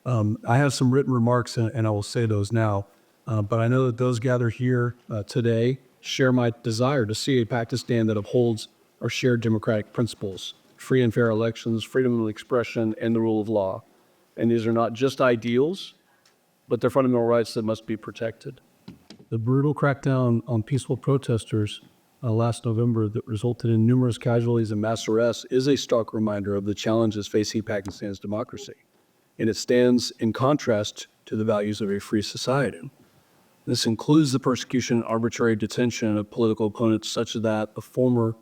I have some written remarks, and I will say those now. But I know that those gathered here today share my desire to see a Pakistan that upholds our shared democratic principles: free and fair elections, freedom of expression, and the rule of law. And these are not just ideals, but they're fundamental rights that must be protected. The brutal crackdown on peaceful protesters last November that resulted in numerous casualties and mass arrests is a stark reminder of the challenges facing Pakistan's democracy. And it stands in contrast to the values of a free society. This includes the persecution and arbitrary detention of political opponents such as that of former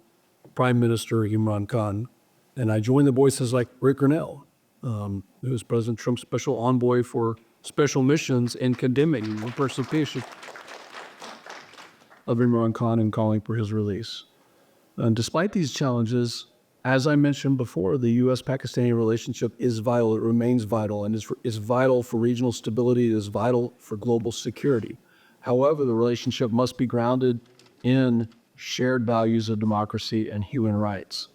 Prime Minister Imran Khan. And I join the voices like Rick Grinnell, who is President Trump's special envoy for special missions, in condemning the persecution of Imran Khan and calling for his release. And despite these challenges, as I mentioned before, the U.S.-Pakistani relationship is vital. It remains vital, and is vital for regional stability. It is vital for global security. However, the relationship must be grounded in shared values of democracy and human rights.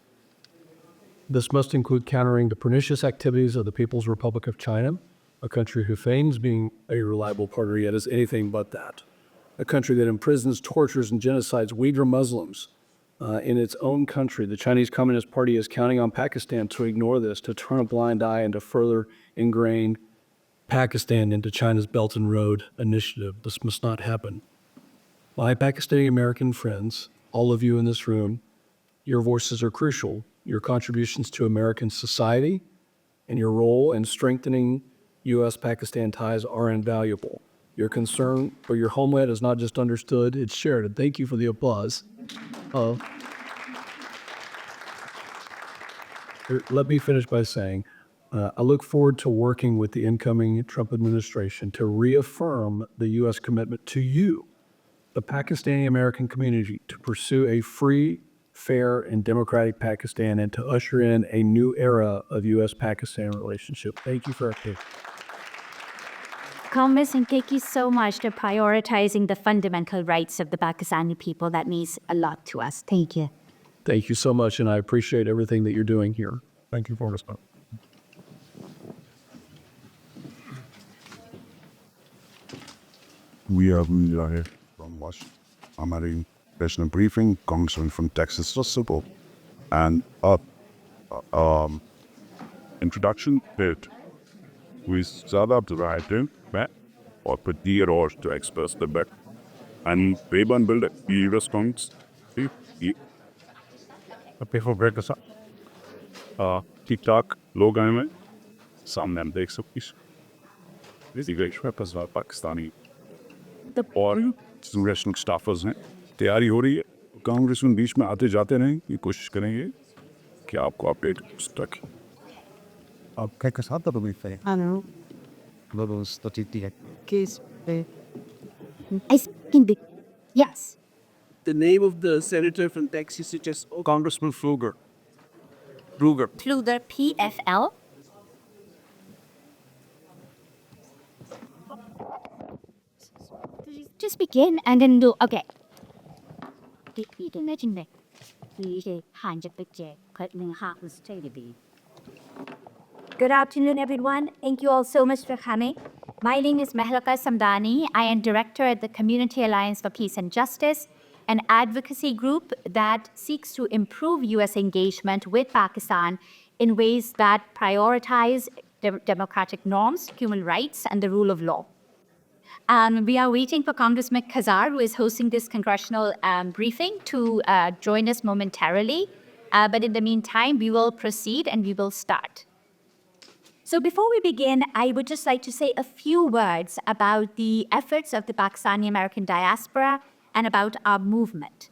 This must include countering the pernicious activities of the People's Republic of China, a country who feigns being a reliable partner yet is anything but that. A country that imprisons, tortures, and genocides Uyghur Muslims in its own country. The Chinese Communist Party is counting on Pakistan to ignore this, to turn a blind eye, and to further ingrain Pakistan into China's Belt and Road Initiative. This must not happen. My Pakistani American friends, all of you in this room, your voices are crucial. Your contributions to American society and your role in strengthening U.S.-Pakistan ties are invaluable. Your concern for your homeland is not just understood, it's shared. And thank you for the applause. Let me finish by saying, I look forward to working with the incoming Trump administration to reaffirm the U.S. commitment to you, the Pakistani American community, to pursue a free, fair, and democratic Pakistan and to usher in a new era of U.S.-Pakistan relationship. Thank you for our patience. Congressman, thank you so much for prioritizing the fundamental rights of the Pakistani people. That means a lot to us. Thank you. Thank you so much, and I appreciate everything that you're doing here. Thank you for responding. We are here from Washington. I'm at a congressional briefing, Congressman from Texas to support. And introduction bit. We start up the writing, or put the or to express the back. And Weber build a response. Before Greg Casar. TikTok लोग आए हैं सामने हम देख सकते हैं this is great purpose of Pakistani और congressional staffers हैं तैयारी हो रही है कांग्रेसमैन बीच में आते जाते रहें ये कोशिश करेंगे कि आपको अपडेट तक अब क्या कर सकता तो भी फे Hello. लोगों तो चीती है Case. I can be. Yes. The name of the senator from Texas is just Congressman Ruger. Pluder PFL. Just begin and then do. Okay. Good afternoon, everyone. Thank you all so much for coming. My name is Mehlaqa Samdani. I am director at the Community Alliance for Peace and Justice, an advocacy group that seeks to improve U.S. engagement with Pakistan in ways that prioritize democratic norms, human rights, and the rule of law. We are waiting for Congressman Casar, who is hosting this congressional briefing, to join us momentarily. But in the meantime, we will proceed and we will start. So before we begin, I would just like to say a few words about the efforts of the Pakistani American diaspora and about our movement.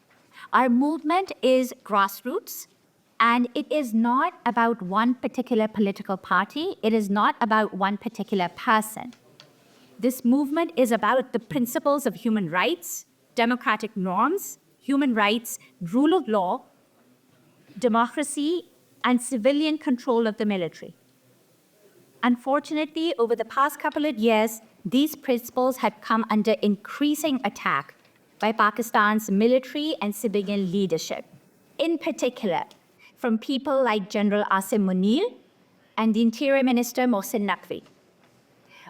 Our movement is grassroots, and it is not about one particular political party. It is not about one particular person. This movement is about the principles of human rights, democratic norms, human rights, rule of law, democracy, and civilian control of the military. Unfortunately, over the past couple of years, these principles have come under increasing attack by Pakistan's military and civilian leadership, in particular from people like General Asim Munir and the Interior Minister Mohsin Naqvi.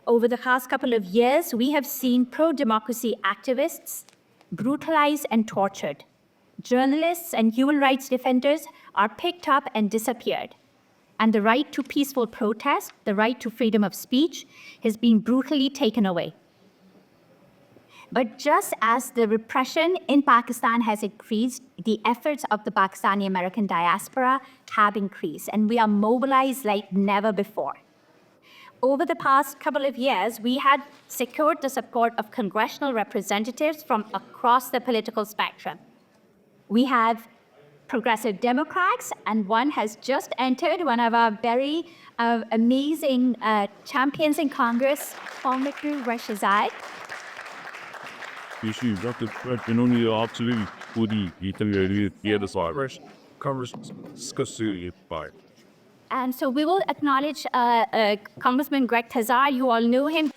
Over the past couple of years, we have seen pro-democracy activists brutalized and tortured. Journalists and human rights defenders are picked up and disappeared. And the right to peaceful protest, the right to freedom of speech, has been brutally taken away. But just as the repression in Pakistan has increased, the efforts of the Pakistani American diaspora have increased, and we are mobilized like never before. Over the past couple of years, we had secured the support of congressional representatives from across the political spectrum. We have progressive Democrats, and one has just entered, one of our very amazing champions in Congress, Congressman Greg Casar. Issue, Dr. President, absolutely woody, the Cyrus, Congressman by. And so we will acknowledge Congressman Greg Casar. You all know him.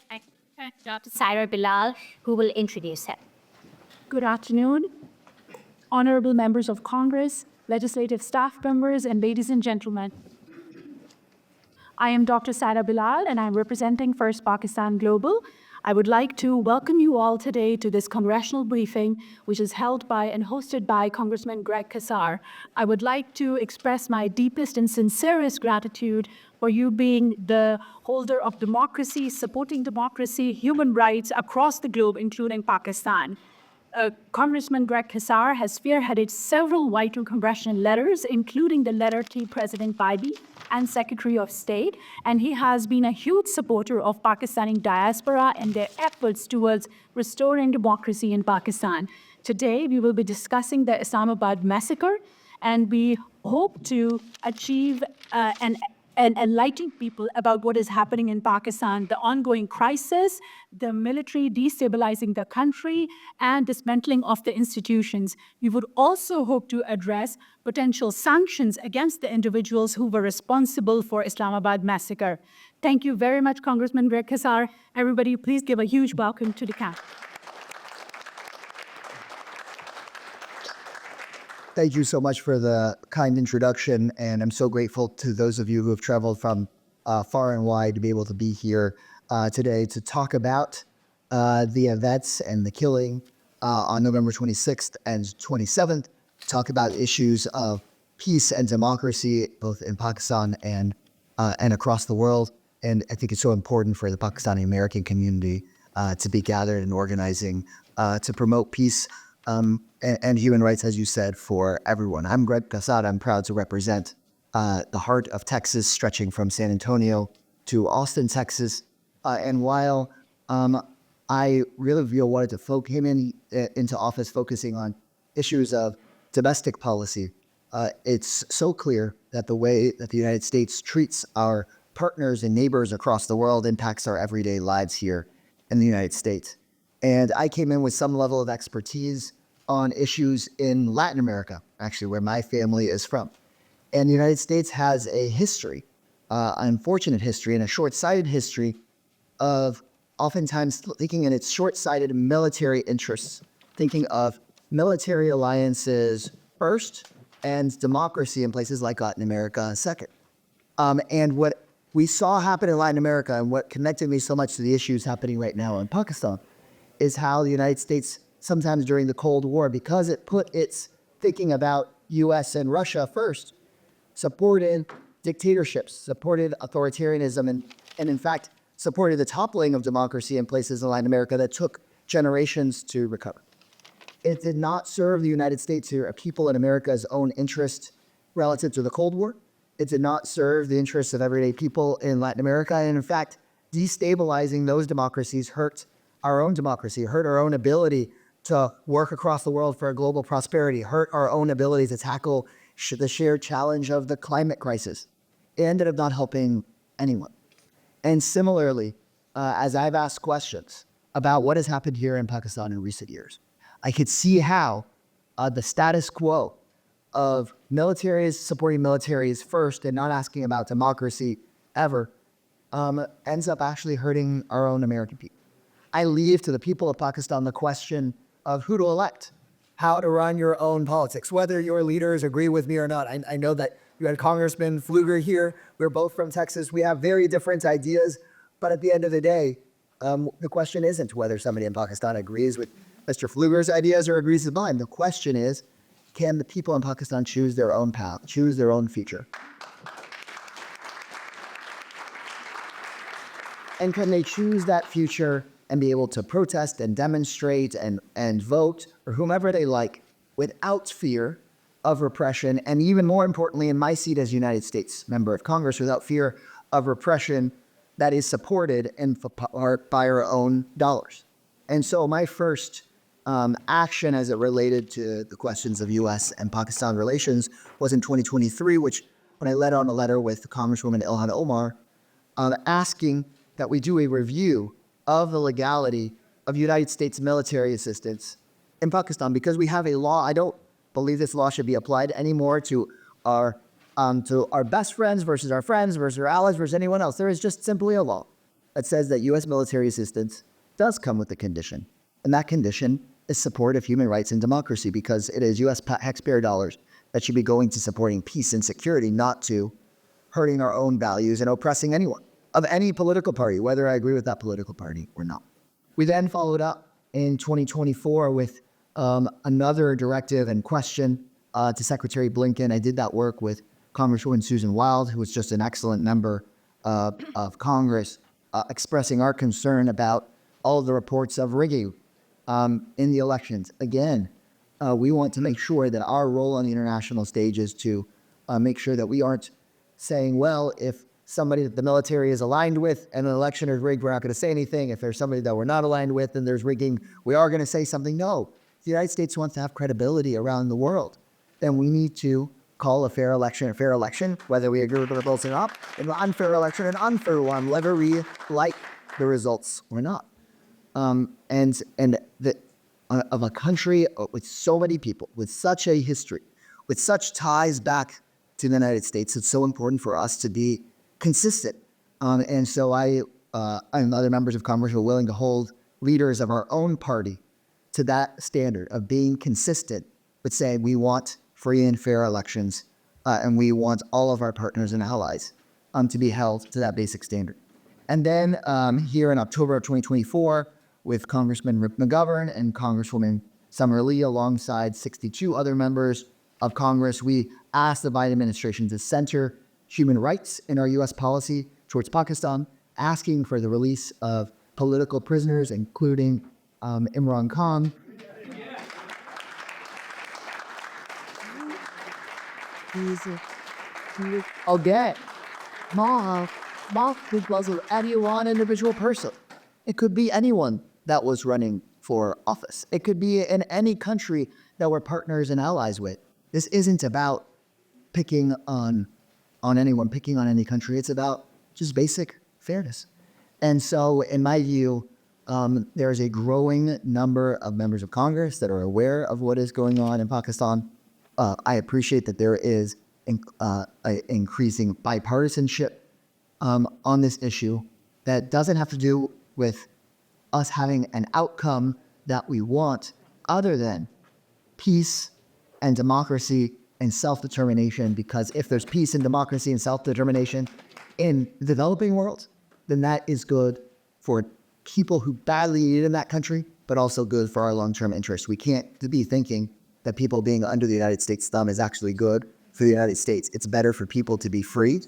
Dr. Saira Bilal, who will introduce him. Good afternoon, honorable members of Congress, legislative staff members, and ladies and gentlemen. I am Dr. Saira Bilal, and I'm representing First Pakistan Global. I would like to welcome you all today to this congressional briefing, which is held by and hosted by Congressman Greg Casar. I would like to express my deepest and sincerest gratitude for you being the holder of democracy, supporting democracy, human rights across the globe, including Pakistan. Congressman Greg Casar has spearheaded several vital congressional letters, including the letter to President Biden and Secretary of State, and he has been a huge supporter of Pakistani diaspora and their efforts towards restoring democracy in Pakistan. Today, we will be discussing the Islamabad massacre, and we hope to achieve and enlighten people about what is happening in Pakistan, the ongoing crisis, the military destabilizing the country, and dismantling of the institutions. We would also hope to address potential sanctions against the individuals who were responsible for Islamabad massacre. Thank you very much, Congressman Greg Casar. Everybody, please give a huge welcome to the camp. Thank you so much for the kind introduction, and I'm so grateful to those of you who have traveled from far and wide to be able to be here today to talk about the events and the killing on November 26th and 27th, talk about issues of peace and democracy, both in Pakistan and across the world. And I think it's so important for the Pakistani American community to be gathered and organizing to promote peace and human rights, as you said, for everyone. I'm Greg Casar. I'm proud to represent the heart of Texas, stretching from San Antonio to Austin, Texas. And while I really wanted to came into office focusing on issues of domestic policy, it's so clear that the way that the United States treats our partners and neighbors across the world impacts our everyday lives here in the United States. And I came in with some level of expertise on issues in Latin America, actually, where my family is from. And the United States has a history, unfortunate history, and a short-sighted history of oftentimes thinking in its short-sighted military interests, thinking of military alliances first and democracy in places like Latin America second. And what we saw happen in Latin America and what connected me so much to the issues happening right now in Pakistan is how the United States, sometimes during the Cold War, because it put its thinking about US and Russia first, supported dictatorships, supported authoritarianism, and in fact, supported the toppling of democracy in places in Latin America that took generations to recover. It did not serve the United States or people in America's own interest relative to the Cold War. It did not serve the interests of everyday people in Latin America. And in fact, destabilizing those democracies hurt our own democracy, hurt our own ability to work across the world for a global prosperity, hurt our own ability to tackle the shared challenge of the climate crisis. It ended up not helping anyone. And similarly, as I've asked questions about what has happened here in Pakistan in recent years, I could see how the status quo of militaries supporting militaries first and not asking about democracy ever ends up actually hurting our own American people. I leave to the people of Pakistan the question of who to elect, how to run your own politics, whether your leaders agree with me or not. I know that you had Congressman Pfluger here. We're both from Texas. We have very different ideas, But at the end of the day, the question isn't whether somebody in Pakistan agrees with Mr. Pfluger's ideas or agrees with mine. The question is, can the people in Pakistan choose their own path, choose their own future? And can they choose that future and be able to protest and demonstrate and vote or whomever they like without fear of repression, and even more importantly, in my seat as United States member of Congress, without fear of repression that is supported in part by our own dollars. And so my first action as it related to the questions of U.S. and Pakistan relations was in 2023, when I led on a letter with Congresswoman Ilhan Omar asking that we do a review of the legality of United States military assistance in Pakistan, because we have a law. I don't believe this law should be applied anymore to our best friends versus our friends versus our allies versus anyone else. There is just simply a law that says that U.S. military assistance does come with a condition, and that condition is support of human rights and democracy, because it is U.S. taxpayer dollars that should be going to supporting peace and security, not to hurting our own values and oppressing anyone of any political party, whether I agree with that political party or not. We then followed up in 2024 with another directive and question to Secretary Blinken. I did that work with Congresswoman Susan Wild, who was just an excellent member of Congress, expressing our concern about all of the reports of rigging in the elections. Again, we want to make sure that our role on the international stage is to make sure that we aren't saying, well, if somebody that the military is aligned with and an election is rigged, we're not going to say anything. If there's somebody that we're not aligned with and there's rigging, we are going to say something. No, if the United States wants to have credibility around the world, then we need to call a fair election, whether we agree with the results or not, an unfair election, an unfair one, whether we like the results or not. Of a country with so many people, with such a history, with such ties back to the United States, it's so important for us to be consistent. And so I and other members of Congress are willing to hold leaders of our own party to that standard of being consistent with saying we want free and fair elections, and we want all of our partners and allies to be held to that basic standard. And then here in October of 2024, with Congressman Rick McGovern and Congresswoman Summer Lee, alongside 62 other members of Congress, we asked the Biden administration to center human rights in our U.S. policy towards Pakistan, asking for the release of political prisoners, including Imran Khan. Again, Mom wasn't any one individual person. It could be anyone that was running for office. It could be in any country that we're partners and allies with. This isn't about picking on anyone, picking on any country. It's about just basic fairness. And so, in my view, there is a growing number of members of Congress that are aware of what is going on in Pakistan. I appreciate that there is increasing bipartisanship on this issue that doesn't have to do with us having an outcome that we want other than peace and democracy and self-determination, because if there's peace and democracy and self-determination in the developing world, then that is good for people who badly need it in that country, but also good for our long-term interests. We can't be thinking that people being under the United States thumb is actually good for the United States. It's better for people to be free,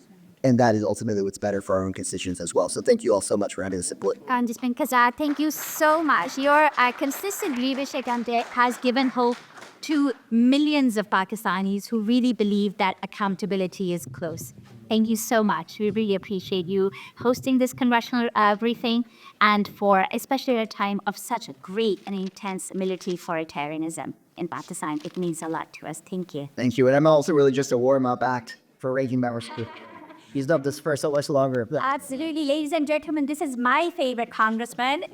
and that is ultimately what's better for our own constituents as well. So thank you all so much for having this input. Congressman Casar, thank you so much. Your consistent leadership has given hope to millions of Pakistanis who really believe that accountability is close. Thank you so much. We really appreciate you hosting this congressional briefing, and for especially at a time of such a great and intense military authoritarianism in Pakistan. It means a lot to us. Thank you. Thank you. And I'm also really just a warm-up act for ranking members. He's done this for so much longer. Absolutely. Ladies and gentlemen, this is my favorite congressman,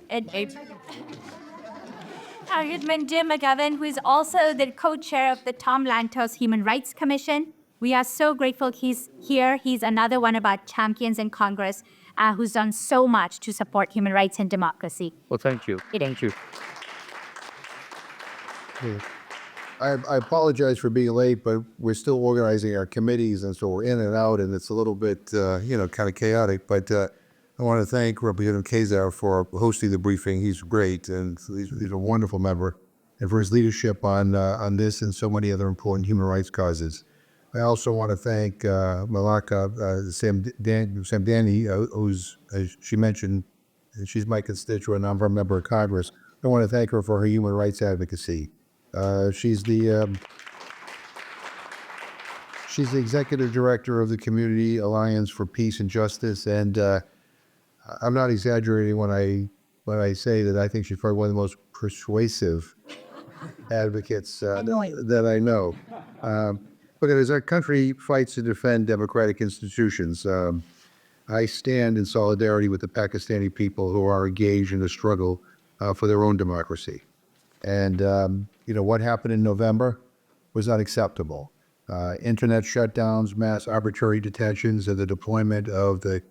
Congressman Jim McGovern, who is also the co-chair of the Tom Lantos Human Rights Commission. We are so grateful he's here. He's another one of our champions in Congress who's done so much to support human rights and democracy. Well, thank you. Thank you. I apologize for being late, but we're still organizing our committees, and so we're in and out, and it's a little bit, kind of chaotic. But I I want to thank Representative Casar for hosting the briefing. He's great, and he's a wonderful member, and for his leadership on this and so many other important human rights causes. I also want to thank Mehlaqa Samdani, who's, as she mentioned, she's my constituent. I'm a member of Congress. I want to thank her for her human rights advocacy. She's the executive director of the Community Alliance for Peace and Justice, and I'm not exaggerating when I say that I think she's probably one of the most persuasive advocates that I know. Look, as our country fights to defend democratic institutions, I stand in solidarity with the Pakistani people who are engaged in a struggle for their own democracy. And what happened in November was unacceptable. Internet shutdowns, mass arbitrary detentions, and the deployment of the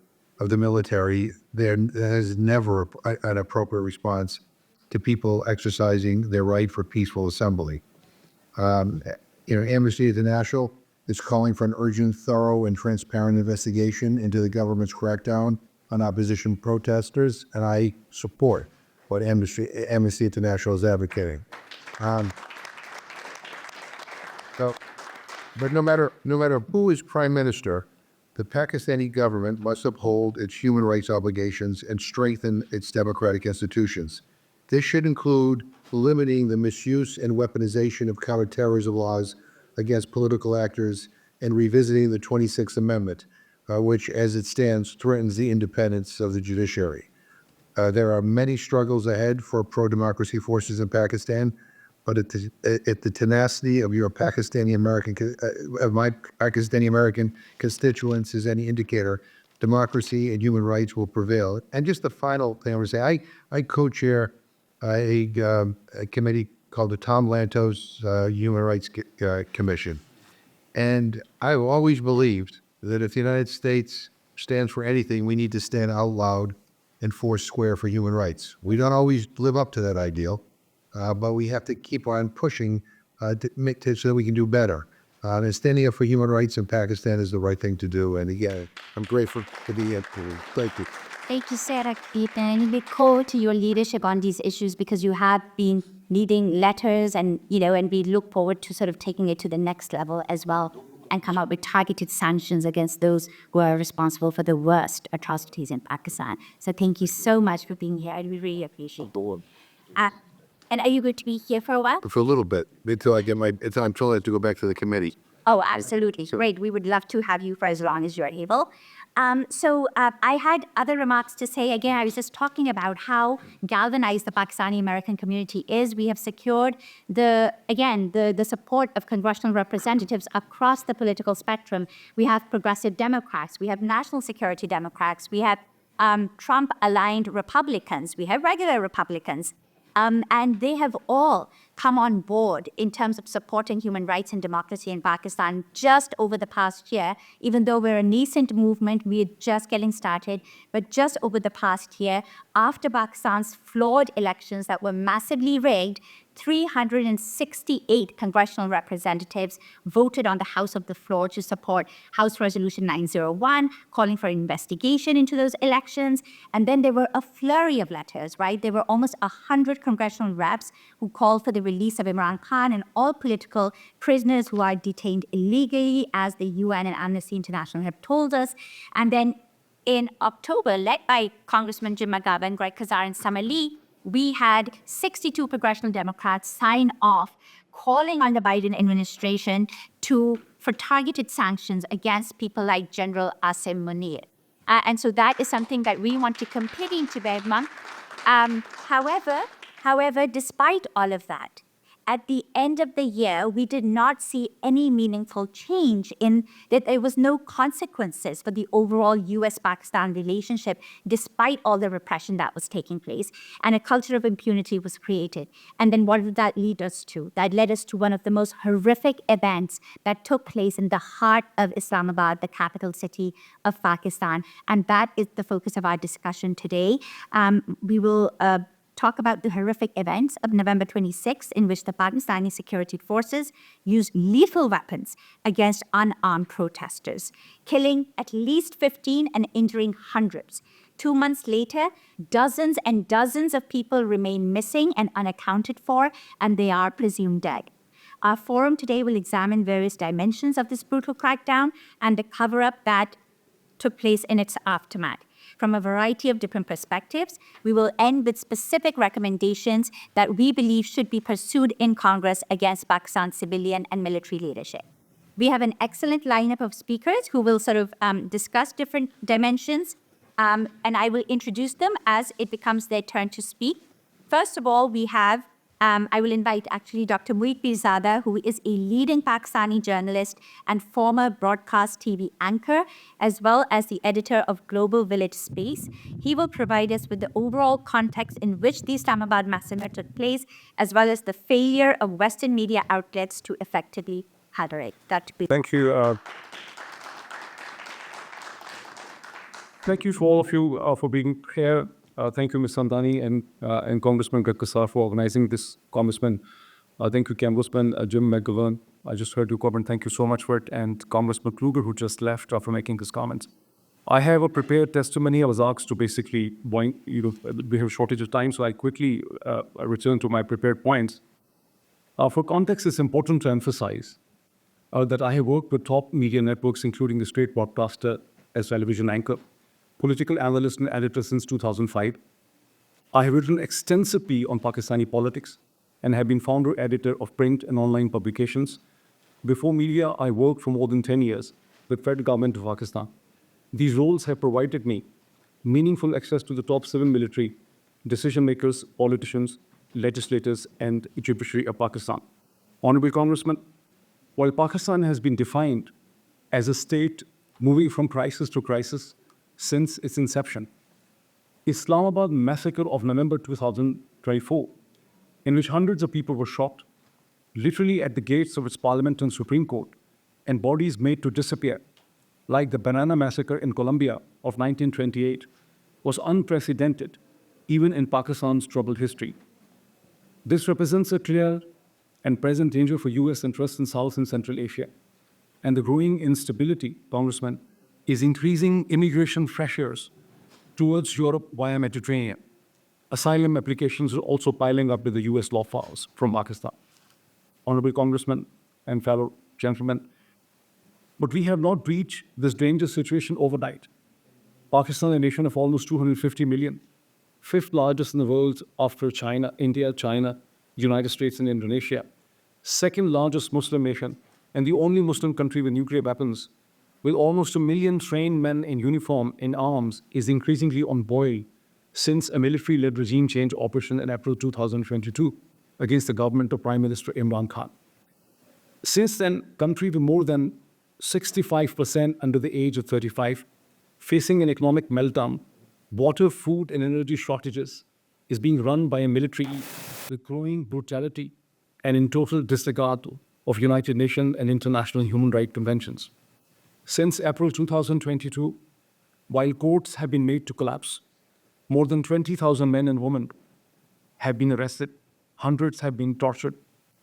military. There is never an appropriate response to people exercising their right for peaceful assembly. Amnesty International is calling for an urgent, thorough, and transparent investigation into the government's crackdown on opposition protesters, and I support what Amnesty International is advocating. But no matter who is prime minister, the Pakistani government must uphold its human rights obligations and strengthen its democratic institutions. This should include limiting the misuse and weaponization of counterterrorism laws against political actors and revisiting the 26th Amendment, which, as it stands, threatens the independence of the judiciary. There are many struggles ahead for pro-democracy forces in Pakistan, but if the tenacity of your my Pakistani American constituents is any indicator, democracy and human rights will prevail. And just the final thing I want to say, I co-chair a committee called the Tom Lantos Human Rights Commission. And I've always believed that if the United States stands for anything, we need to stand out loud and four square for human rights. We don't always live up to that ideal, but we have to keep on pushing so that we can do better. And standing up for human rights in Pakistan is the right thing to do. And again, I'm grateful to be here. Thank you. Thank you, Sarah. And we call to your leadership on these issues because you have been leading letters and we look forward to sort of taking it to the next level as well and come up with targeted sanctions against those who are responsible for the worst atrocities in Pakistan. So thank you so much for being here. We really appreciate it. And are you going to be here for a while? For a little bit, until I'm told I have to go back to the committee. Oh, absolutely. Great. We would love to have you for as long as you're able. I had other remarks to say. Again, I was just talking about how galvanized the Pakistani American community is. We have secured the support of congressional representatives across the political spectrum. We have progressive Democrats. We have national security Democrats. We have Trump-aligned Republicans. We have regular Republicans. And they have all come on board in terms of supporting human rights and democracy in Pakistan just over the past year. Even though we're a nascent movement, we're just getting started. But just over the past year, after Pakistan's flawed elections that were massively rigged, 368 congressional representatives voted on the House of the floor to support House Resolution 901, calling for an investigation into those elections. And then there were a flurry of letters, right? There were almost 100 congressional reps who called for the release of Imran Khan and all political prisoners who are detained illegally, as the UN and Amnesty International have told us. And then in October, led by Congressman Jim McGovern and Greg Casar and Summer Lee, we had 62 congressional Democrats sign off calling on the Biden administration for targeted sanctions against people like General Asim Munir. And so that is something that we want to continue to bear month. However, despite all of that, at the end of the year, we did not see any meaningful change in that there was no consequences for the overall US-Pakistan relationship, despite all the repression that was taking place. And a culture of impunity was created. And then what did that lead us to? That led us to one of the most horrific events that took place in the heart of Islamabad, the capital city of Pakistan. And that is the focus of our discussion today. We will talk about the horrific events of November 26, in which the Pakistani security forces used lethal weapons against unarmed protesters, killing at least 15 and injuring hundreds. 2 months later, dozens and dozens of people remain missing and unaccounted for, and they are presumed dead. Our forum today will examine various dimensions of this brutal crackdown and the cover-up that took place in its aftermath. From a variety of different perspectives, we will end with specific recommendations that we believe should be pursued in Congress against Pakistan's civilian and military leadership. We have an excellent lineup of speakers who will discuss different dimensions, and I will introduce them as it becomes their turn to speak. First of all, we have I will invite actually Dr. Mueet Pirzada, who is a leading Pakistani journalist and former broadcast TV anchor, as well as the editor of Global Village Space. He will provide us with the overall context in which the Islamabad massacre took place, as well as the failure of Western media outlets to effectively cover it. Thank you. Thank you to all of you for being here. Thank you, Ms. Samdani and Congressman Greg Casar for organizing this, Congressman. Thank you, Congressman Jim McGovern. I just heard you comment. Thank you so much for it. And Congressman Kruger, who just left for making his comments. I have a prepared testimony. I was asked to basically, we have a shortage of time, so I quickly return to my prepared points. For context, it's important to emphasize that I have worked with top media networks, including the state broadcaster as television anchor, political analyst and editor since 2005. I have written extensively on Pakistani politics and have been founder editor of print and online publications. Before media, I worked for more than 10 years with Federal Government of Pakistan. These roles have provided me meaningful access to the top civil military, decision makers, politicians, legislators, and judiciary of Pakistan. Honorable Congressman, while Pakistan has been defined as a state moving from crisis to crisis since its inception, Islamabad massacre of November 2024, in which hundreds of people were shot, literally at the gates of its parliament and Supreme Court, and bodies made to disappear, like the Banana Massacre in Colombia of 1928, was unprecedented, even in Pakistan's troubled history. This represents a clear and present danger for U.S. interests in South and Central Asia, and the growing instability, Congressman, is increasing immigration pressures towards Europe via Mediterranean. Asylum applications are also piling up with the U.S. law files from Pakistan. Honorable Congressman and fellow gentlemen, but we have not reached this dangerous situation overnight. Pakistan, a nation of almost 250 million, fifth largest in the world after China, India, China, United States, and Indonesia, second largest Muslim nation, and the only Muslim country with nuclear weapons, with almost 1 million trained men in uniform, in arms, is increasingly on boil since a military-led regime change operation in April 2022 against the government of Prime Minister Imran Khan. Since then, country with more than 65% under the age of 35, facing an economic meltdown, water, food, and energy shortages, is being run by a military with growing brutality and in total disregard of United Nations and international human rights conventions. Since April 2022, while courts have been made to collapse, more than 20,000 men and women have been arrested, hundreds have been tortured,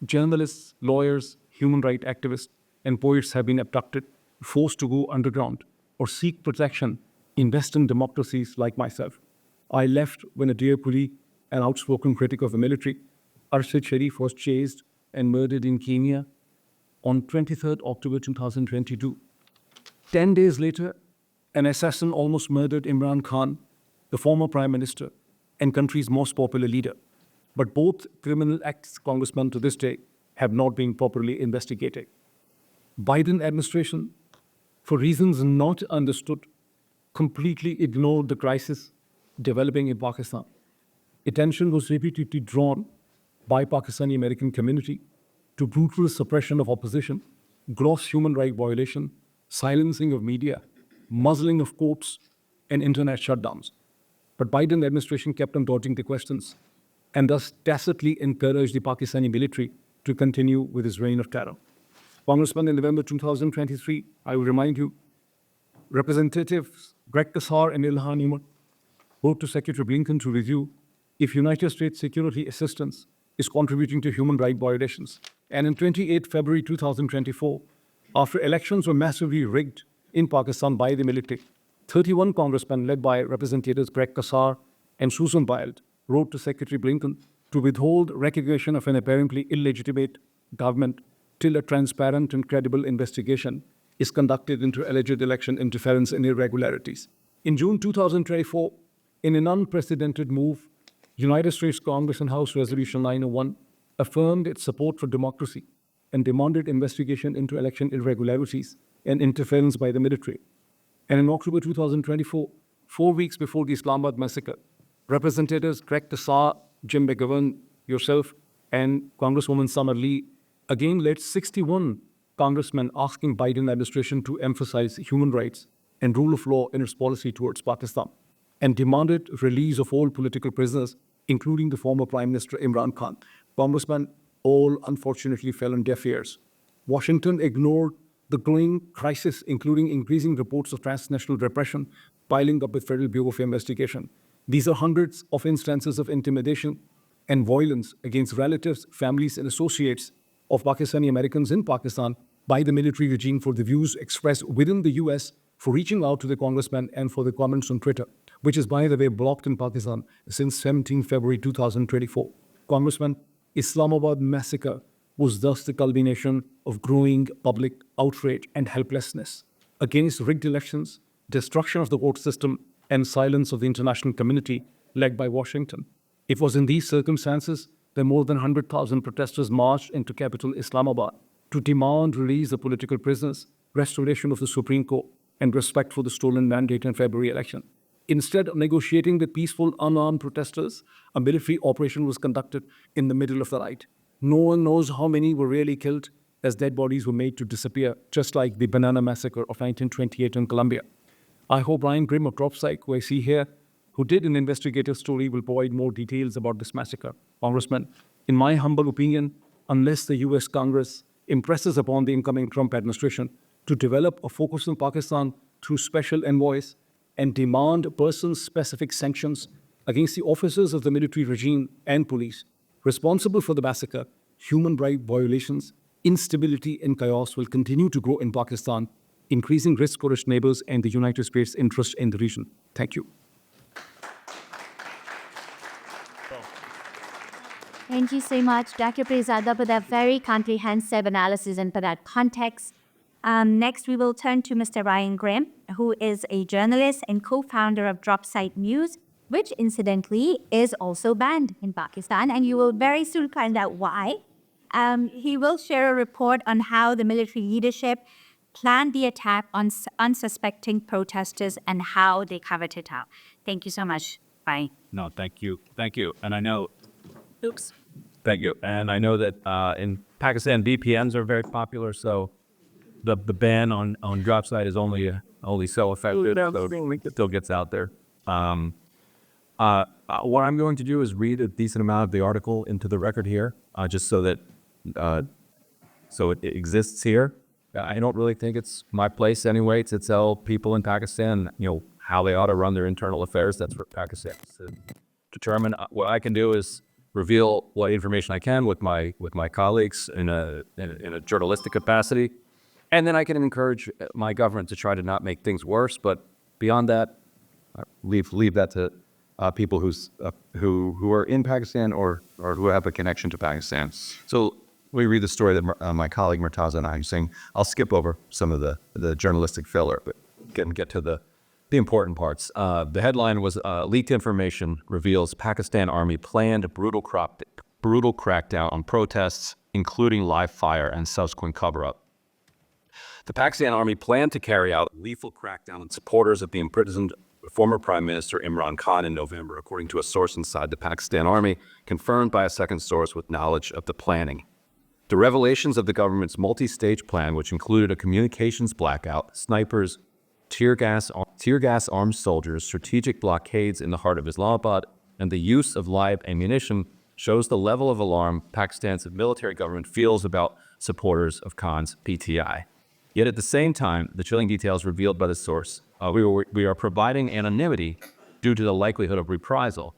journalists, lawyers, human rights activists, and poets have been abducted, forced to go underground or seek protection in Western democracies like myself. I left when a dear colleague, an outspoken critic of the military, Arshad Sharif, was chased and murdered in Kenya on 23rd October 2022. 10 days later, an assassin almost murdered Imran Khan, the former prime minister and country's most popular leader. But both criminal acts, Congressman, to this day, have not been properly investigated. Biden administration, for reasons not understood, completely ignored the crisis developing in Pakistan. Attention was repeatedly drawn by Pakistani American community to brutal suppression of opposition, gross human rights violation, silencing of media, muzzling of courts, and internet shutdowns. But Biden administration kept on dodging the questions and thus tacitly encouraged the Pakistani military to continue with his reign of terror. Congressman, in November 2023, I will remind you, Representatives Greg Casar and Ilhan Omar wrote to Secretary Blinken to review if United States security assistance is contributing to human rights violations. And in 28 February 2024, after elections were massively rigged in Pakistan by the military, 31 congressmen led by Representatives Greg Casar and Susan Wild wrote to Secretary Blinken to withhold recognition of an apparently illegitimate government till a transparent and credible investigation is conducted into alleged election interference and irregularities. In June 2024, in an unprecedented move, United States Congress and House Resolution 901 affirmed its support for democracy and demanded investigation into election irregularities and interference by the military. And in October 2024, 4 weeks before the Islamabad massacre, Representatives Greg Casar, Jim McGovern, yourself, and Congresswoman Summer Lee again led 61 congressmen asking Biden administration to emphasize human rights and rule of law in its policy towards Pakistan, and demanded release of all political prisoners, including the former Prime Minister Imran Khan. Congressmen, all unfortunately fell on deaf ears. Washington ignored the growing crisis, including increasing reports of transnational repression piling up with Federal Bureau of Investigation. These are hundreds of instances of intimidation and violence against relatives, families, and associates of Pakistani Americans in Pakistan by the military regime for the views expressed within the US, for reaching out to the congressmen, and for the comments on Twitter, which is, by the way, blocked in Pakistan since 17 February 2024. Congressman, Islamabad massacre was thus the culmination of growing public outrage and helplessness against rigged elections, destruction of the court system, and silence of the international community led by Washington. It was in these circumstances that more than 100,000 protesters marched into capital Islamabad to demand release of political prisoners, restoration of the Supreme Court, and respect for the stolen mandate in February election. Instead of negotiating with peaceful, unarmed protesters, a military operation was conducted in the middle of the night. No one knows how many were really killed, as dead bodies were made to disappear, just like the Banana Massacre of 1928 in Colombia. I hope Ryan Grimm of DropPsych, who I see here, who did an investigative story, will provide more details about this massacre. Congressman, in my humble opinion, unless the US Congress impresses upon the incoming Trump administration to develop a focus on Pakistan through special envoys and demand person-specific sanctions against the officers of the military regime and police responsible for the massacre, human rights violations, instability and chaos will continue to grow in Pakistan, increasing risk for its neighbors and the United States' interest in the region. Thank you. Thank you so much, Dr. Prezada, for that very comprehensive analysis and for that context. Next, we will turn to Mr. Ryan Grimm, who is a journalist and co-founder of DropSite News, which incidentally is also banned in Pakistan, and you will very soon find out why. He will share a report on how the military leadership planned the attack on unsuspecting protesters and how they covered it up. Thank you so much. Bye. No, thank you. Thank you. And I know, thank you. And I know that in Pakistan, VPNs are very popular, so the ban on DropSite is only so effective, so it still gets out there. What I'm going to do is read a decent amount of the article into the record here, just so that it exists here. I don't really think it's my place anyway to tell people in Pakistan, how they ought to run their internal affairs. That's for Pakistan to determine. What I can do is reveal what information I can with my colleagues in a journalistic capacity, and then I can encourage my government to try to not make things worse. But beyond that, leave that to people who are in Pakistan or who have a connection to Pakistan. So we read the story that my colleague Murtaza and I are saying. I'll skip over some of the journalistic filler, but get to the important parts. The headline was leaked information reveals Pakistan Army planned brutal crackdown on protests, including live fire and subsequent cover-up. The Pakistan Army planned to carry out a lethal crackdown on supporters of the imprisoned former Prime Minister Imran Khan in November, according to a source inside the Pakistan Army, confirmed by a second source with knowledge of the planning. The revelations of the government's multi-stage plan, which included a communications blackout, snipers, tear gas armed soldiers, strategic blockades in the heart of Islamabad, and the use of live ammunition, shows the level of alarm Pakistan's military government feels about supporters of Khan's PTI. Yet at the same time, the chilling details revealed by the source, we are providing anonymity due to the likelihood of reprisal,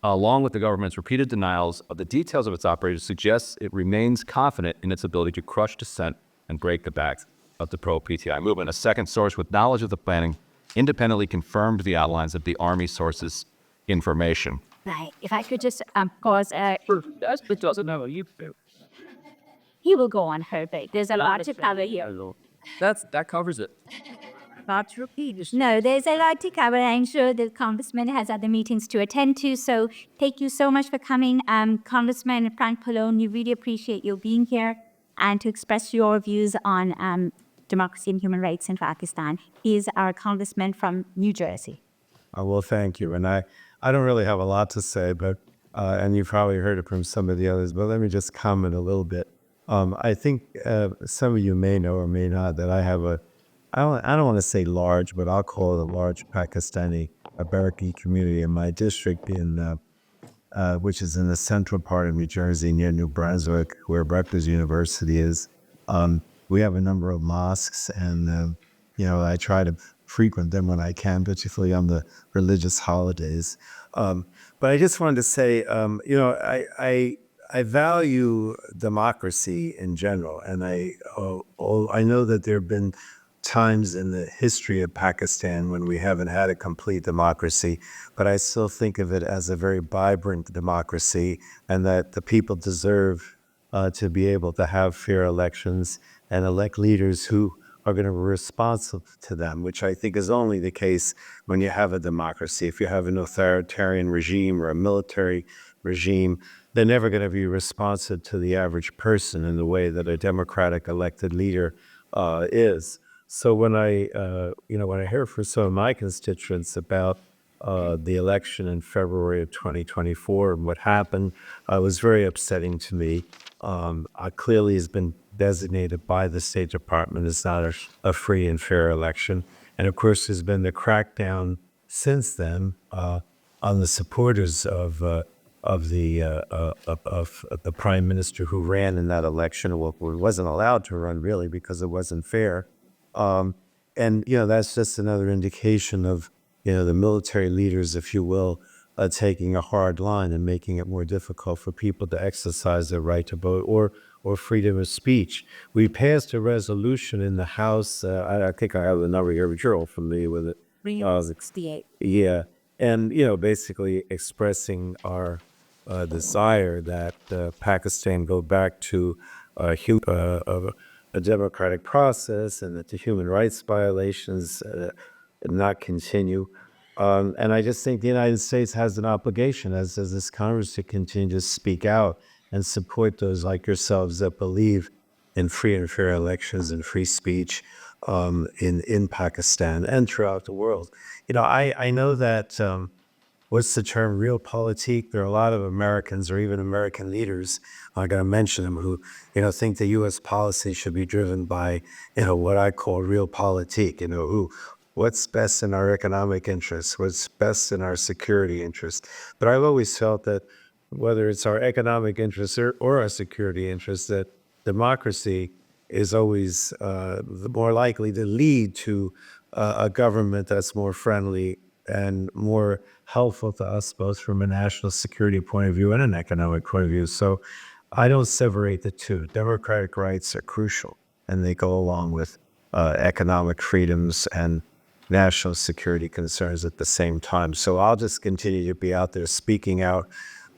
along with the government's repeated denials of the details of its operations, suggests it remains confident in its ability to crush dissent and break the backs of the pro-PTI movement. A second source with knowledge of the planning independently confirmed the outlines of the Army sources information. Right. If I could just pause. It doesn't have a you. He will go on her break. There's a lot to cover here. That covers it. Not repeat. No, there's a lot to cover. I'm sure the Congressman has other meetings to attend to. So thank you so much for coming. Congressman Frank Pallone, we really appreciate you being here and to express your views on democracy and human rights in Pakistan. He is our congressman from New Jersey. Well, thank you. And I don't really have a lot to say, but and you've probably heard it from some of the others, but let me just comment a little bit. I think some of you may know or may not that I have I don't want to say large, but I'll call it a large Pakistani American community in my district, which is in the central part of New Jersey near New Brunswick, where Rutgers University is. We have a number of mosques, and I try to frequent them when I can, particularly on the religious holidays. But I just wanted to say, I value democracy in general, and I know that there have been times in the history of Pakistan when we haven't had a complete democracy, but I still think of it as a very vibrant democracy, and that the people deserve to be able to have fair elections and elect leaders who are going to be responsive to them, which I think is only the case when you have a democracy. If you have an authoritarian regime or a military regime, they're never going to be responsive to the average person in the way that a democratic elected leader is. So when I hear from some of my constituents about the election in February of 2024 and what happened, it was very upsetting to me. Clearly has been designated by the State Department as not a free and fair election. And of course, there's been the crackdown since then on the supporters of the prime minister who ran in that election. Well, wasn't allowed to run really because it wasn't fair. And that's just another indication of the military leaders, if you will, taking a hard line and making it more difficult for people to exercise their right to vote or freedom of speech. We passed a resolution in the House. I think I have the number here, but you're all familiar with it. 368. Yeah, and basically expressing our desire that Pakistan go back to a democratic process, and that the human rights violations not continue. And I just think the United States has an obligation, as does this Congress, to continue to speak out and support those like yourselves that believe in free and fair elections and free speech in Pakistan and throughout the world. I know that what's the term, realpolitik? There are a lot of Americans or even American leaders, I got to mention them, who, think the U.S. policy should be driven by, what I call realpolitik, what's best in our economic interests, what's best in our security interests. But I've always felt that whether it's our economic interests or our security interests, that democracy is always more likely to lead to a government that's more friendly and more helpful to us, both from a national security point of view and an economic point of view. So I don't separate the two. Democratic rights are crucial, and they go along with economic freedoms and national security concerns at the same time. So I'll just continue to be out there speaking out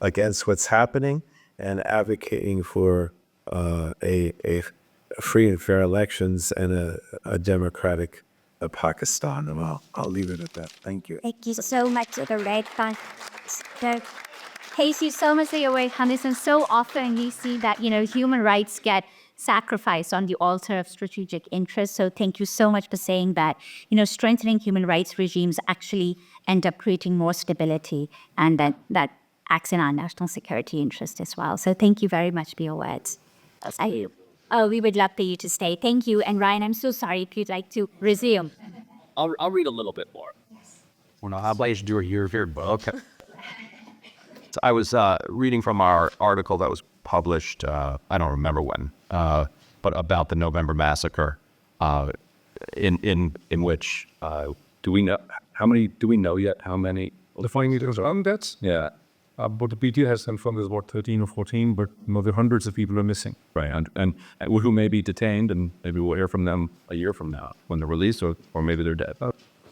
against what's happening and advocating for a free and fair elections and a democratic Pakistan. And I'll leave it at that. Thank you. Thank you so much for the red fund. Thank you so much for your work, Hannes. And so often we see that, human rights get sacrificed on the altar of strategic interests. So thank you so much for saying that, strengthening human rights regimes actually end up creating more stability, and that acts in our national security interest as well. So thank you very much for your words. We would love for you to stay. Thank you. And Ryan, I'm so sorry if you'd like to resume. I'll read a little bit more. Well, no, how you do your book? Okay. So I was reading from our article that was published, I don't remember when, but about the November massacre, in which do we know yet how many? The findings on deaths? Yeah. But the PT has confirmed there's about 13 or 14, but there are hundreds of people are missing. Right, and who may be detained, and maybe we'll hear from them a year from now when they're released, or maybe they're dead.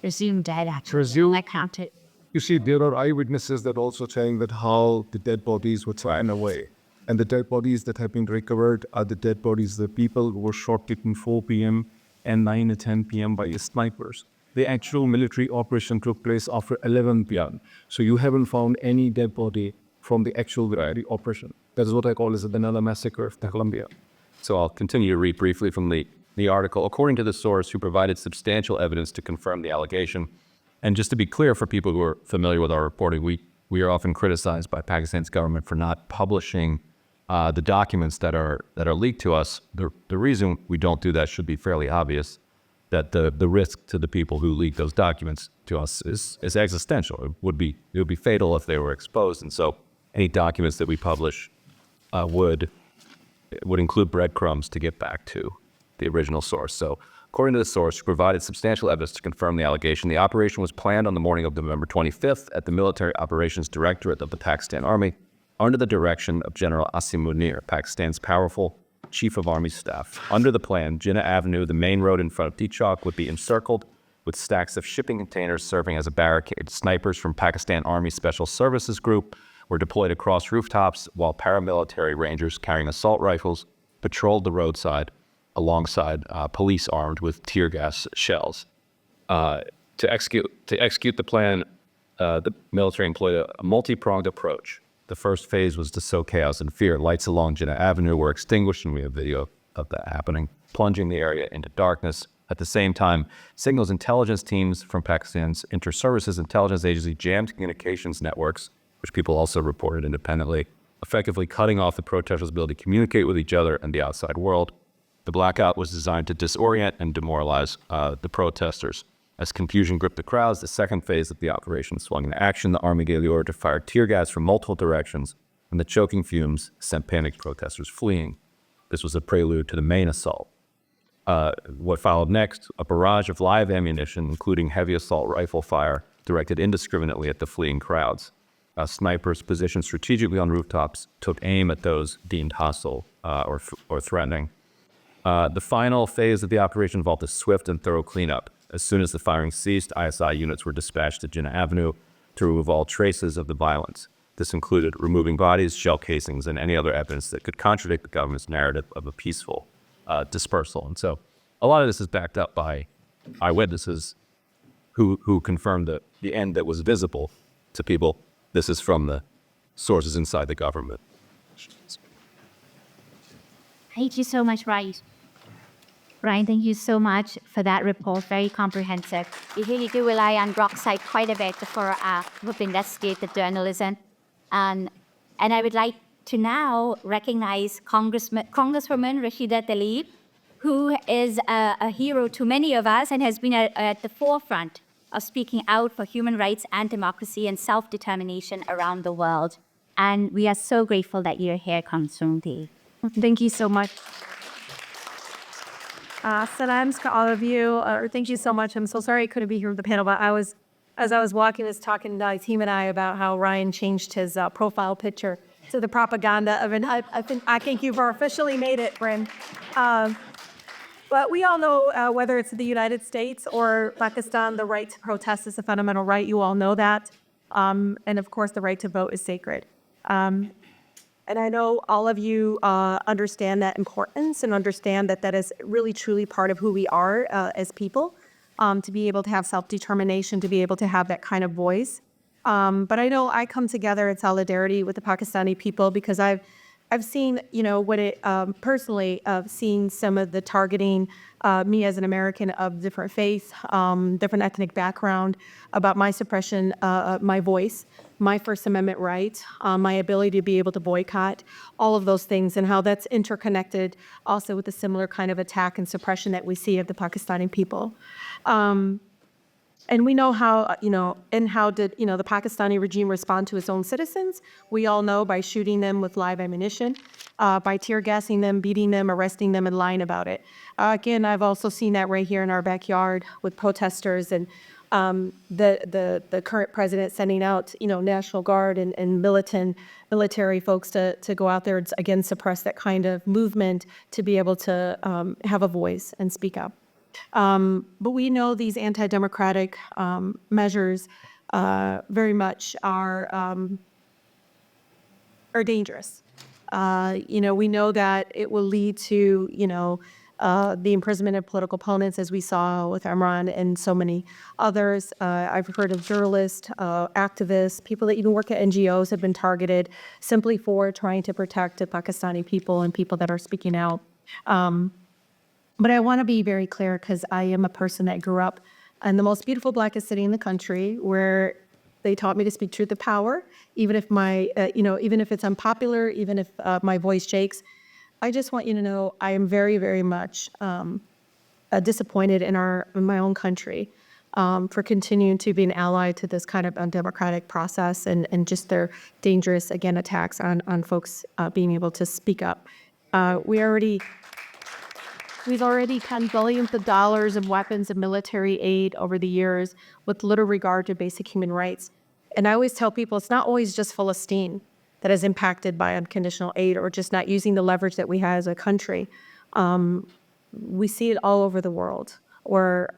Resume dead, actually. Resume. I counted. You see, there are eyewitnesses that also saying that how the dead bodies were taken away. And the dead bodies that have been recovered are the dead bodies of the people who were shot between 4 p.m. and 9 or 10 p.m. by snipers. The actual military operation took place after 11 p.m. So you haven't found any dead body from the actual military operation. That is what I call as the Benalla massacre of Colombia. So I'll continue to read briefly from the article. According to the source who provided substantial evidence to confirm the allegation, and just to be clear for people who are familiar with our reporting, we are often criticized by Pakistan's government for not publishing the documents that are leaked to us. The reason we don't do that should be fairly obvious, that the risk to the people who leak those documents to us is existential. It would be fatal if they were exposed. And so any documents that we publish would include breadcrumbs to get back to the original source. So according to the source, who provided substantial evidence to confirm the allegation, the operation was planned on the morning of November 25th at the Military Operations Directorate of the Pakistan Army under the direction of General Asim Munir, Pakistan's powerful Chief of Army Staff. Under the plan, Jinnah Avenue, the main road in front of T-Chowk, would be encircled with stacks of shipping containers serving as a barricade. Snipers from Pakistan Army Special Services Group were deployed across rooftops, while paramilitary rangers carrying assault rifles patrolled the roadside alongside police armed with tear gas shells. To execute the plan, the military employed a multi-pronged approach. The first phase was to sow chaos and fear. Lights along Jinnah Avenue were extinguished, and we have video of that happening, plunging the area into darkness. At the same time, signals intelligence teams from Pakistan's Inter-Services Intelligence Agency jammed communications networks, which people also reported independently, effectively cutting off the protesters' ability to communicate with each other and the outside world. The blackout was designed to disorient and demoralize the protesters. As confusion gripped the crowds, the second phase of the operation swung into action. The army gave the order to fire tear gas from multiple directions, and the choking fumes sent panicked protesters fleeing. This was a prelude to the main assault. What followed next, a barrage of live ammunition, including heavy assault rifle fire, directed indiscriminately at the fleeing crowds. Snipers positioned strategically on rooftops took aim at those deemed hostile or threatening. The final phase of the operation involved a swift and thorough cleanup. As soon as the firing ceased, ISI units were dispatched to Jinnah Avenue to remove all traces of the violence. This included removing bodies, shell casings, and any other evidence that could contradict the government's narrative of a peaceful dispersal. And so a lot of this is backed up by eyewitnesses who confirmed the end that was visible to people. This is from the sources inside the government. Thank you so much, Ryan, thank you so much for that report. Very comprehensive. We really do rely on Rockside quite a bit for investigative journalism. And I would like to now recognize Congresswoman Rashida Tlaib, who is a hero to many of us and has been at the forefront of speaking out for human rights and democracy and self-determination around the world. And we are so grateful that you're here, Congresswoman. Thank you so much. Salams to all of you. Thank you so much. I'm so sorry I couldn't be here with the panel, but as I was walking, I was talking to Team and I about how Ryan changed his profile picture to the propaganda of an. I think you've officially made it, Bryn. But we all know whether it's the United States or Pakistan, the right to protest is a fundamental right. You all know that. And of course, the right to vote is sacred. And I know all of you understand that importance and understand that that is really truly part of who we are as people, to be able to have self-determination, to be able to have that kind of voice. But I know I come together in solidarity with the Pakistani people because I've seen, what it personally, seen some of the targeting, me as an American of different faith, different ethnic background, about my suppression, my voice, my First Amendment right, my ability to be able to boycott, all of those things, and how that's interconnected also with the similar kind of attack and suppression that we see of the Pakistani people. And we know how, and how did, the Pakistani regime respond to its own citizens? We all know by shooting them with live ammunition, by tear gassing them, beating them, arresting them, and lying about it. Again, I've also seen that right here in our backyard with protesters and the current president sending out, National Guard and military folks to go out there and again suppress that kind of movement to be able to have a voice and speak up. But we know these anti-democratic measures very much are dangerous. We know that it will lead to, the imprisonment of political opponents, as we saw with Imran and so many others. I've heard of journalists, activists, people that even work at NGOs have been targeted simply for trying to protect the Pakistani people and people that are speaking out. But I want to be very clear, because I am a person that grew up in the most beautiful blackest city in the country, where they taught me to speak truth to power, even if even if it's unpopular, even if my voice shakes. I just want you to know I am very, very much disappointed in my own country for continuing to be an ally to this kind of undemocratic process and just their dangerous, again, attacks on folks being able to speak up. We've already spent billions of dollars of weapons and military aid over the years with little regard to basic human rights. And I always tell people it's not always just Palestine that is impacted by unconditional aid or just not using the leverage that we have as a country. We see it all over the world, where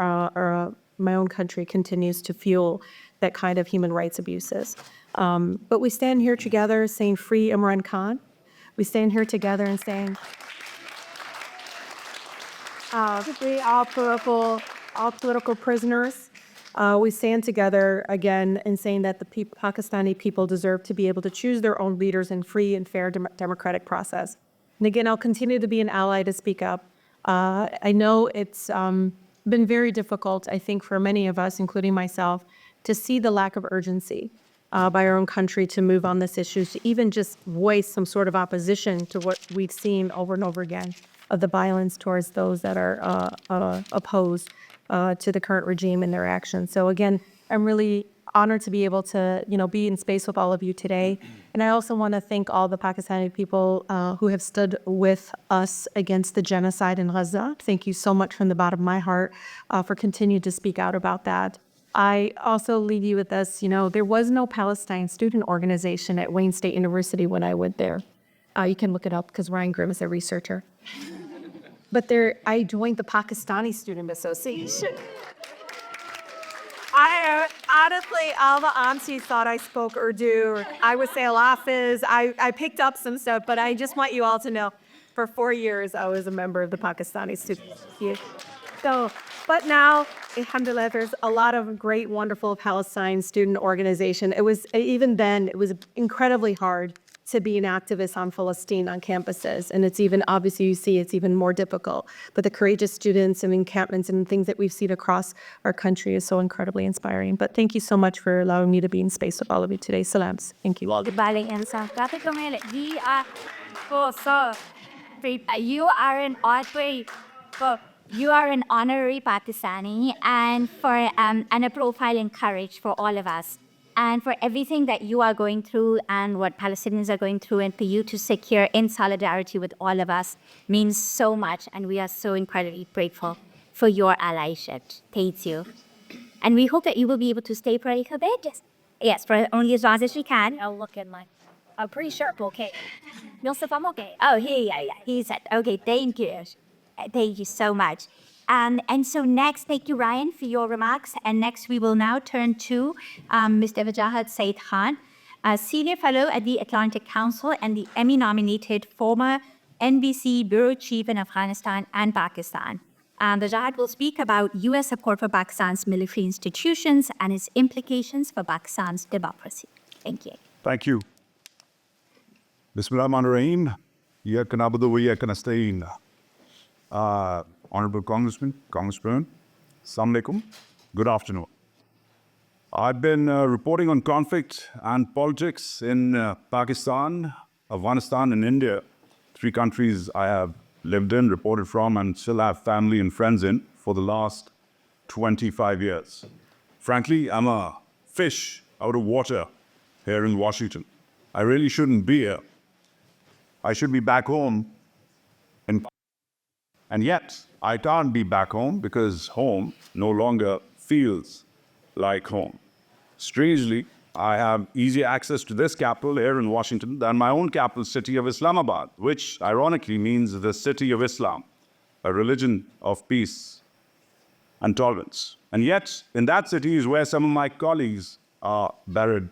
my own country continues to fuel that kind of human rights abuses. But we stand here together saying, free Imran Khan. We stand here together and saying, free all political prisoners. We stand together again in saying that the Pakistani people deserve to be able to choose their own leaders in free and fair democratic process. And again, I'll continue to be an ally to speak up. I know it's been very difficult, I think, for many of us, including myself, to see the lack of urgency by our own country to move on this issue, to even just voice some sort of opposition to what we've seen over and over again of the violence towards those that are opposed to the current regime and their actions. So again, I'm really honored to be able to, be in space with all of you today. And I also want to thank all the Pakistani people who have stood with us against the genocide in Gaza. Thank you so much from the bottom of my heart for continuing to speak out about that. I also leave you with this, there was no Palestine student organization at Wayne State University when I went there. You can look it up because Ryan Grimm is a researcher. But I joined the Pakistani Student Association. Honestly, all the aunties thought I spoke Urdu. I would say Hafiz. I picked up some stuff, but I just want you all to know, for 4 years, I was a member of the Pakistani Student Association. But now, alhamdulillah, there's a lot of great, wonderful Palestine student organization. Even then, it was incredibly hard to be an activist on Palestine on campuses. And it's even, obviously you see, it's even more difficult. But the courageous students and encampments and things that we've seen across our country is so incredibly inspiring. But thank you so much for allowing me to be in space with all of you today. Salams. Thank you all. You are an honorary Pakistani and a profile in courage for all of us. And for everything that you are going through and what Palestinians are going through, and for you to secure in solidarity with all of us means so much. And we are so incredibly grateful for your allyship. Thank you. And we hope that you will be able to stay for a little bit. Yes, for only as long as we can. I'll look at I'm pretty sure I'm okay. Joseph, I'm okay. Oh, he said, okay, thank you. Thank you so much. And so next, thank you, Ryan, for your remarks. And next, we will now turn to Mr. Wajahat Said Khan, a senior fellow at the Atlantic Council and the Emmy-nominated former NBC bureau chief in Afghanistan and Pakistan. Wajahat will speak about U.S. support for Pakistan's military institutions and its implications for Pakistan's democracy. Thank you. Thank you. Bismillahirrahmanirrahim. Iyaka na'budu wa iyaka nasta'in. Honorable Congressman, Assalamu alaikum. Good afternoon. I've been reporting on conflict and politics in Pakistan, Afghanistan, and India, 3 countries I have lived in, reported from, and still have family and friends in for the last 25 years. Frankly, I'm a fish out of water here in Washington. I really shouldn't be here. I should be back home. And yet, I can't be back home because home no longer feels like home. Strangely, I have easier access to this capital here in Washington than my own capital city of Islamabad, which ironically means the city of Islam, a religion of peace and tolerance. And yet, in that city is where some of my colleagues are buried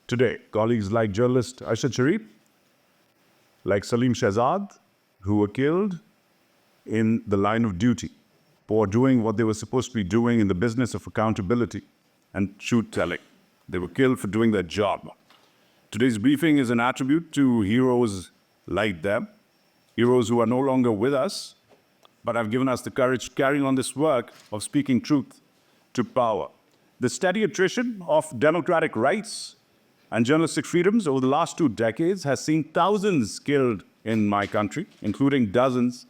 today. Colleagues like journalist Ashad Sharif, like Salim Shahzad, who were killed in the line of duty for doing what they were supposed to be doing in the business of accountability and truth-telling. They were killed for doing their job. Today's briefing is an attribute to heroes like them, heroes who are no longer with us, but have given us the courage carrying on this work of speaking truth to power. The steady attrition of democratic rights and journalistic freedoms over the last 2 decades has seen thousands killed in my country, including dozens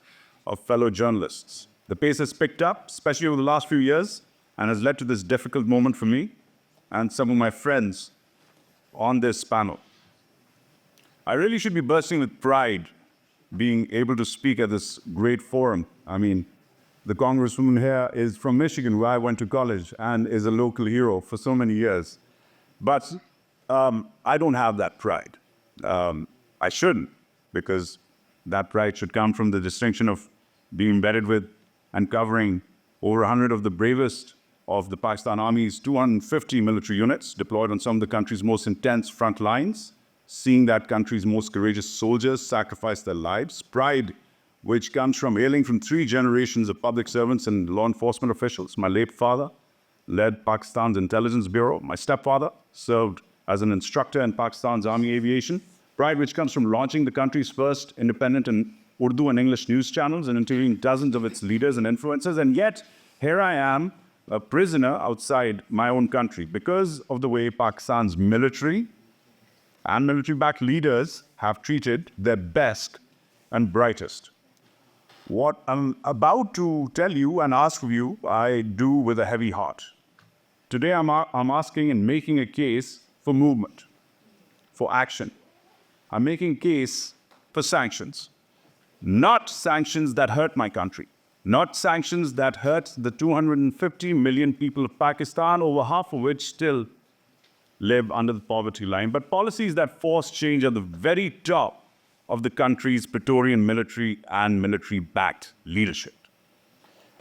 of fellow journalists. The pace has picked up, especially over the last few years, and has led to this difficult moment for me and some of my friends on this panel. I really should be bursting with pride being able to speak at this great forum. I mean, the congresswoman here is from Michigan, where I went to college, and is a local hero for so many years. But I don't have that pride. I shouldn't, because that pride should come from the distinction of being embedded with and covering over 100 of the bravest of the Pakistan Army's 250 military units deployed on some of the country's most intense front lines, seeing that country's most courageous soldiers sacrifice their lives. Pride which comes from hailing from 3 generations of public servants and law enforcement officials. My late father led Pakistan's intelligence bureau. My stepfather served as an instructor in Pakistan's Army aviation. Pride which comes from launching the country's first independent and Urdu and English news channels and interviewing dozens of its leaders and influencers. And yet, here I am, a prisoner outside my own country because of the way Pakistan's military and military-backed leaders have treated their best and brightest. What I'm about to tell you and ask of you, I do with a heavy heart. Today, I'm asking and making a case for movement, for action. I'm making a case for sanctions. Not sanctions that hurt my country. Not sanctions that hurt the 250 million people of Pakistan, over half of which still live under the poverty line, but policies that force change at the very top of the country's Praetorian military and military-backed leadership.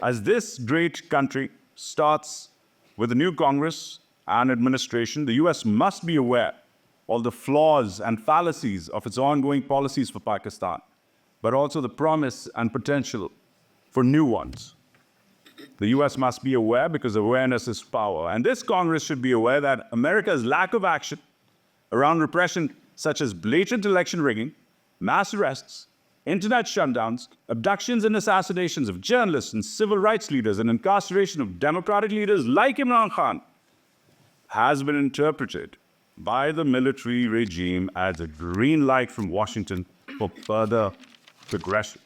As this great country starts with a new Congress and administration, the US must be aware of the flaws and fallacies of its ongoing policies for Pakistan, but also the promise and potential for new ones. The US must be aware because awareness is power. And this Congress should be aware that America's lack of action around repression such as blatant election rigging, mass arrests, internet shutdowns, abductions and assassinations of journalists and civil rights leaders, and incarceration of democratic leaders like Imran Khan has been interpreted by the military regime as a green light from Washington for further progression.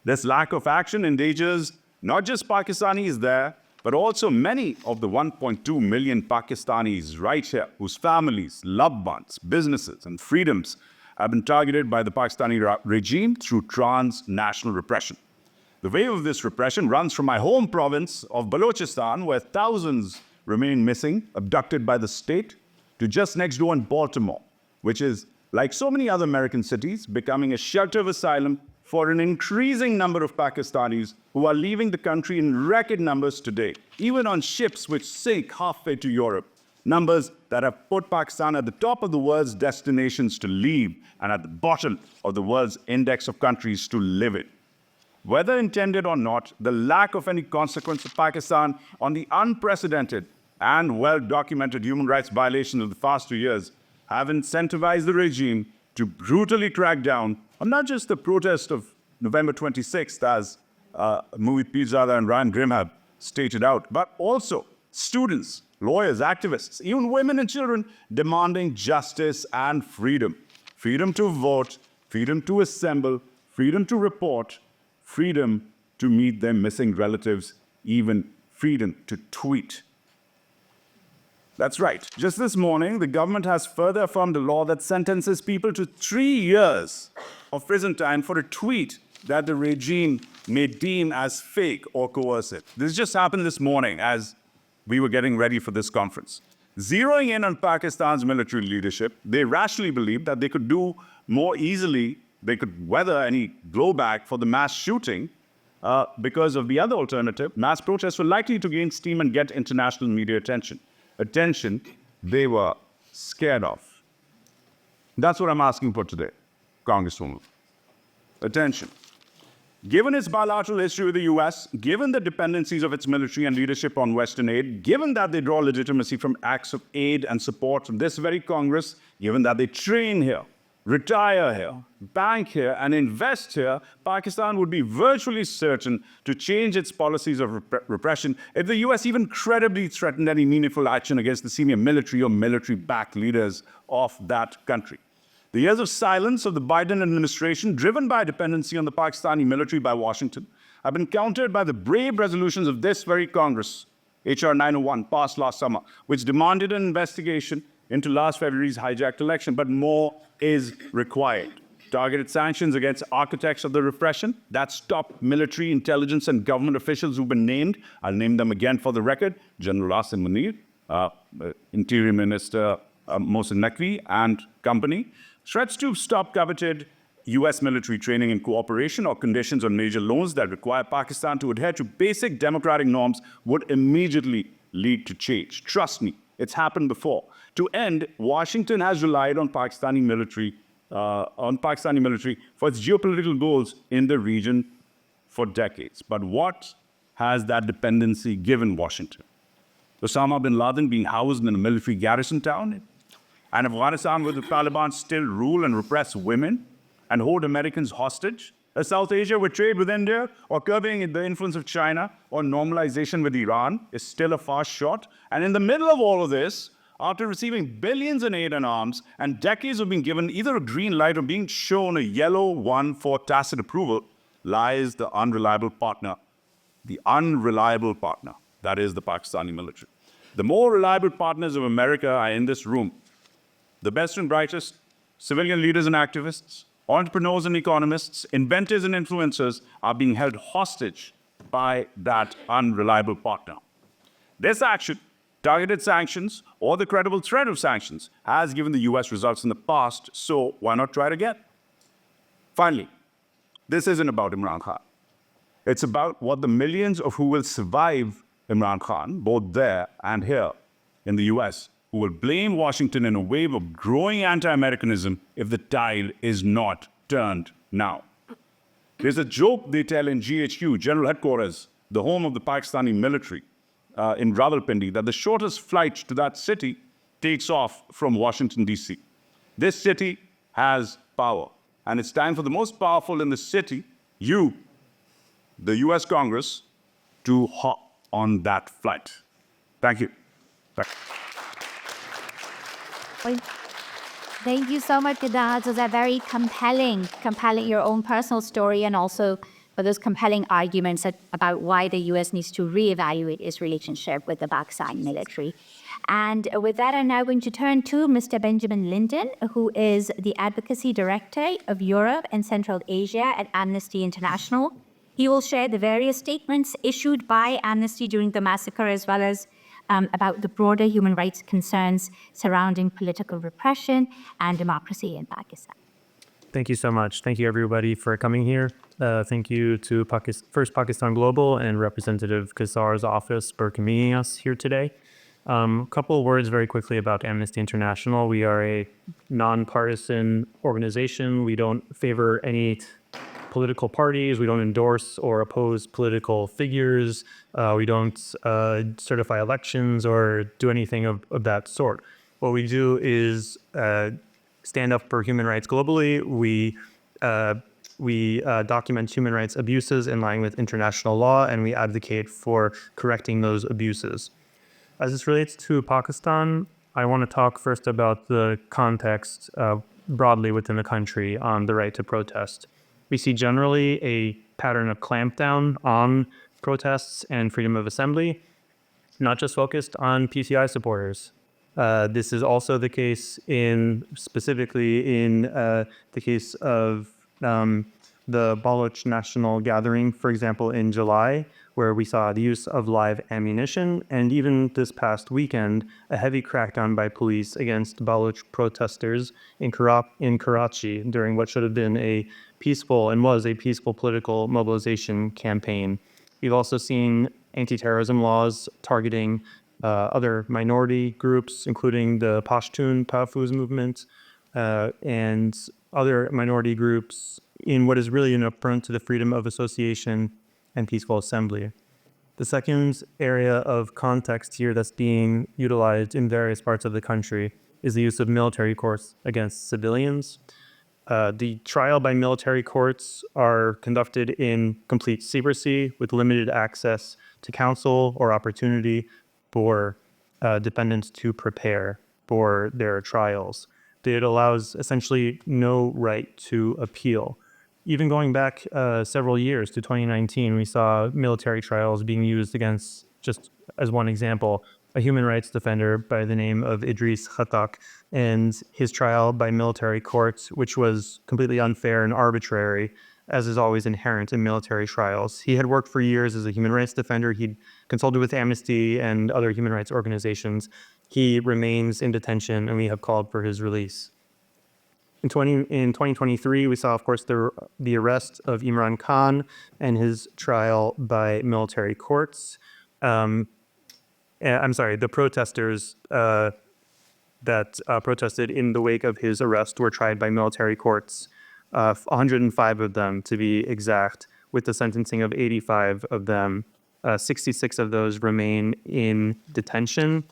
This lack of action endangers not just Pakistanis there, but also many of the 1.2 million Pakistanis right here whose families, loved ones, businesses, and freedoms have been targeted by the Pakistani regime through transnational repression. The wave of this repression runs from my home province of Balochistan, where thousands remain missing, abducted by the state, to just next door in Baltimore, which is, like so many other American cities, becoming a shelter of asylum for an increasing number of Pakistanis who are leaving the country in record numbers today, even on ships which sink halfway to Europe, numbers that have put Pakistan at the top of the world's destinations to leave and at the bottom of the world's index of countries to live in. Whether intended or not, the lack of any consequence of Pakistan on the unprecedented and well-documented human rights violations of the past 2 years have incentivized the regime to brutally crack down on not just the protest of November 26th, as Mohit Pirzada and Ryan Grimm have stated out, but also students, lawyers, activists, even women and children demanding justice and freedom. Freedom to vote, freedom to assemble, freedom to report, freedom to meet their missing relatives, even freedom to tweet. That's right. Just this morning, the government has further affirmed a law that sentences people to 3 years of prison time for a tweet that the regime may deem as fake or coercive. This just happened this morning as we were getting ready for this conference. Zeroing in on Pakistan's military leadership, they rationally believed that they could do more easily, they could weather any blowback for the mass shooting because of the other alternative, mass protests were likely to gain steam and get international media attention. Attention they were scared of. That's what I'm asking for today, Congresswoman. Attention. Given its bilateral history with the US, given the dependencies of its military and leadership on Western aid, given that they draw legitimacy from acts of aid and support from this very Congress, given that they train here, retire here, bank here, and invest here, Pakistan would be virtually certain to change its policies of repression if the US even credibly threatened any meaningful action against the senior military or military-backed leaders of that country. The years of silence of the Biden administration, driven by dependency on the Pakistani military by Washington, have been countered by the brave resolutions of this very Congress, H.R. 901, passed last summer, which demanded an investigation into last February's hijacked election. But more is required. Targeted sanctions against architects of the repression, that's top military, intelligence, and government officials who've been named. I'll name them again for the record. General Asim Munir, Interior Minister Mohsen Naqvi and company. Threats to stop coveted U.S. military training and cooperation or conditions on major loans that require Pakistan to adhere to basic democratic norms would immediately lead to change. Trust me, it's happened before. To end, Washington has relied on Pakistani military for its geopolitical goals in the region for decades. But what has that dependency given Washington? Osama bin Laden being housed in a military garrison town? And Afghanistan, where the Taliban still rule and repress women and hold Americans hostage? A South Asia where trade with India or curbing the influence of China or normalization with Iran is still a far shot? And in the middle of all of this, after receiving billions in aid and arms and decades of being given either a green light or being shown a yellow one for tacit approval, lies the unreliable partner. The unreliable partner, that is the Pakistani military. The more reliable partners of America are in this room. The best and brightest civilian leaders and activists, entrepreneurs and economists, inventors and influencers are being held hostage by that unreliable partner. This action, targeted sanctions, or the credible threat of sanctions, has given the US results in the past, so why not try it again? Finally, this isn't about Imran Khan. It's about what the millions of who will survive Imran Khan, both there and here in the US, who will blame Washington in a wave of growing anti-Americanism if the tide is not turned now. There's a joke they tell in GHQ, General Headquarters, the home of the Pakistani military, in Rawalpindi, that the shortest flight to that city takes off from Washington, D.C. This city has power, and it's time for the most powerful in the city, you, the U.S. Congress, to hop on that flight. Thank you. Thank you so much, Kedaz. Those are very compelling, your own personal story, and also for those compelling arguments about why the U.S. needs to reevaluate its relationship with the Pakistan military. And with that, I'm now going to turn to Mr. Benjamin Linden, who is the Advocacy Director of Europe and Central Asia at Amnesty International. He will share the various statements issued by Amnesty during the massacre, as well as about the broader human rights concerns surrounding political repression and democracy in Pakistan. Thank you so much. Thank you, everybody, for coming here. Thank you to First Pakistan Global and Representative Casar's office for convening us here today. A couple of words very quickly about Amnesty International. We are a nonpartisan organization. We don't favor any political parties. We don't endorse or oppose political figures. We don't certify elections or do anything of that sort. What we do is stand up for human rights globally. We document human rights abuses in line with international law, and we advocate for correcting those abuses. As this relates to Pakistan, I want to talk first about the context broadly within the country on the right to protest. We see generally a pattern of clampdown on protests and freedom of assembly, not just focused on PCI supporters. This is also the case specifically in the case of the Baloch National Gathering, for example, in July, where we saw the use of live ammunition, and even this past weekend, a heavy crackdown by police against Baloch protesters in Karachi during what should have been a peaceful and was a peaceful political mobilization campaign. We've also seen anti-terrorism laws targeting other minority groups, including the Pashtun Pahfuz movement and other minority groups in what is really an affront to the freedom of association and peaceful assembly. The second area of context here that's being utilized in various parts of the country is the use of military courts against civilians. The trial by military courts are conducted in complete secrecy with limited access to counsel or opportunity for defendants to prepare for their trials. It allows essentially no right to appeal. Even going back several years to 2019, we saw military trials being used against, just as one example, a human rights defender by the name of Idris Khattak, and his trial by military courts, which was completely unfair and arbitrary, as is always inherent in military trials. He had worked for years as a human rights defender. He'd consulted with Amnesty and other human rights organizations. He remains in detention, and we have called for his release. In 2023, we saw, of course, the arrest of Imran Khan and his trial by military courts. The protesters that protested in the wake of his arrest were tried by military courts, 105 of them to be exact, with the sentencing of 85 of them. 66 of those remain in detention,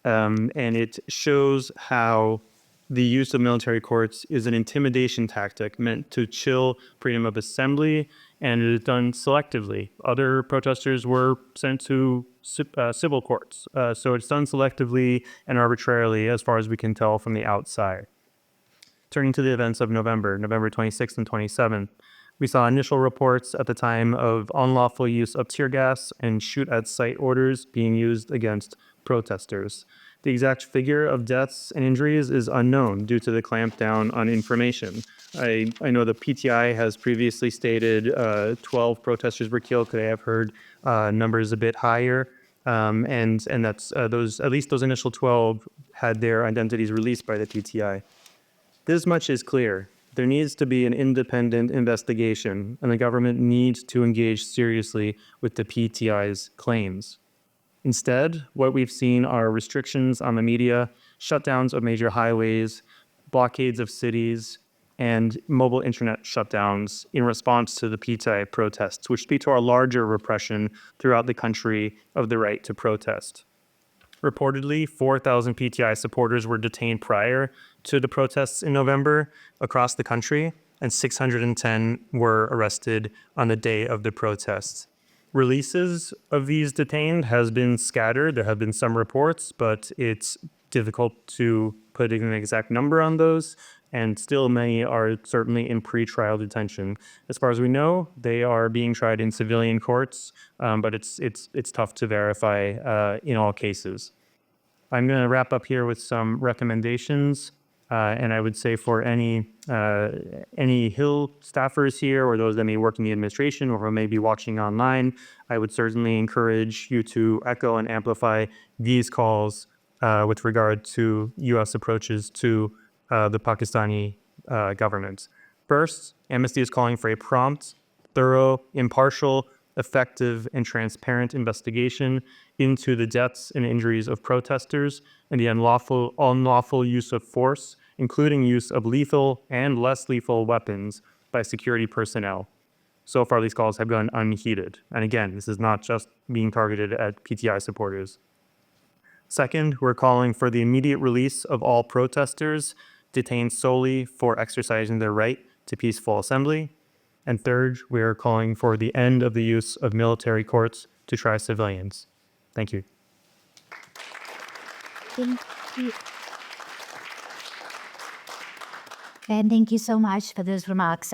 and it shows how the use of military courts is an intimidation tactic meant to chill freedom of assembly, and it is done selectively. Other protesters were sent to civil courts, so it's done selectively and arbitrarily as far as we can tell from the outside. Turning to the events of November 26th and 27th, we saw initial reports at the time of unlawful use of tear gas and shoot-at-sight orders being used against protesters. The exact figure of deaths and injuries is unknown due to the clampdown on information. I know the PTI has previously stated 12 protesters were killed. Today I've heard numbers a bit higher, and that's at least those initial 12 had their identities released by the PTI. This much is clear. There needs to be an independent investigation, and the government needs to engage seriously with the PTI's claims. Instead, what we've seen are restrictions on the media, shutdowns of major highways, blockades of cities, and mobile internet shutdowns in response to the PTI protests, which speak to our larger repression throughout the country of the right to protest. Reportedly, 4,000 PTI supporters were detained prior to the protests in November across the country, and 610 were arrested on the day of the protests. Releases of these detained has been scattered. There have been some reports, but it's difficult to put an exact number on those, and still many are certainly in pre-trial detention. As far as we know, they are being tried in civilian courts, but it's tough to verify in all cases. I'm going to wrap up here with some recommendations, and I would say for any Hill staffers here or those that may work in the administration or who may be watching online, I would certainly encourage you to echo and amplify these calls with regard to U.S. approaches to the Pakistani government. First, Amnesty is calling for a prompt, thorough, impartial, effective, and transparent investigation into the deaths and injuries of protesters and the unlawful use of force, including use of lethal and less lethal weapons by security personnel. So far, these calls have gone unheeded. And again, this is not just being targeted at PTI supporters. Second, we're calling for the immediate release of all protesters detained solely for exercising their right to peaceful assembly. And third, we are calling for the end of the use of military courts to try civilians. Thank you. Thank you. And thank you so much for those remarks.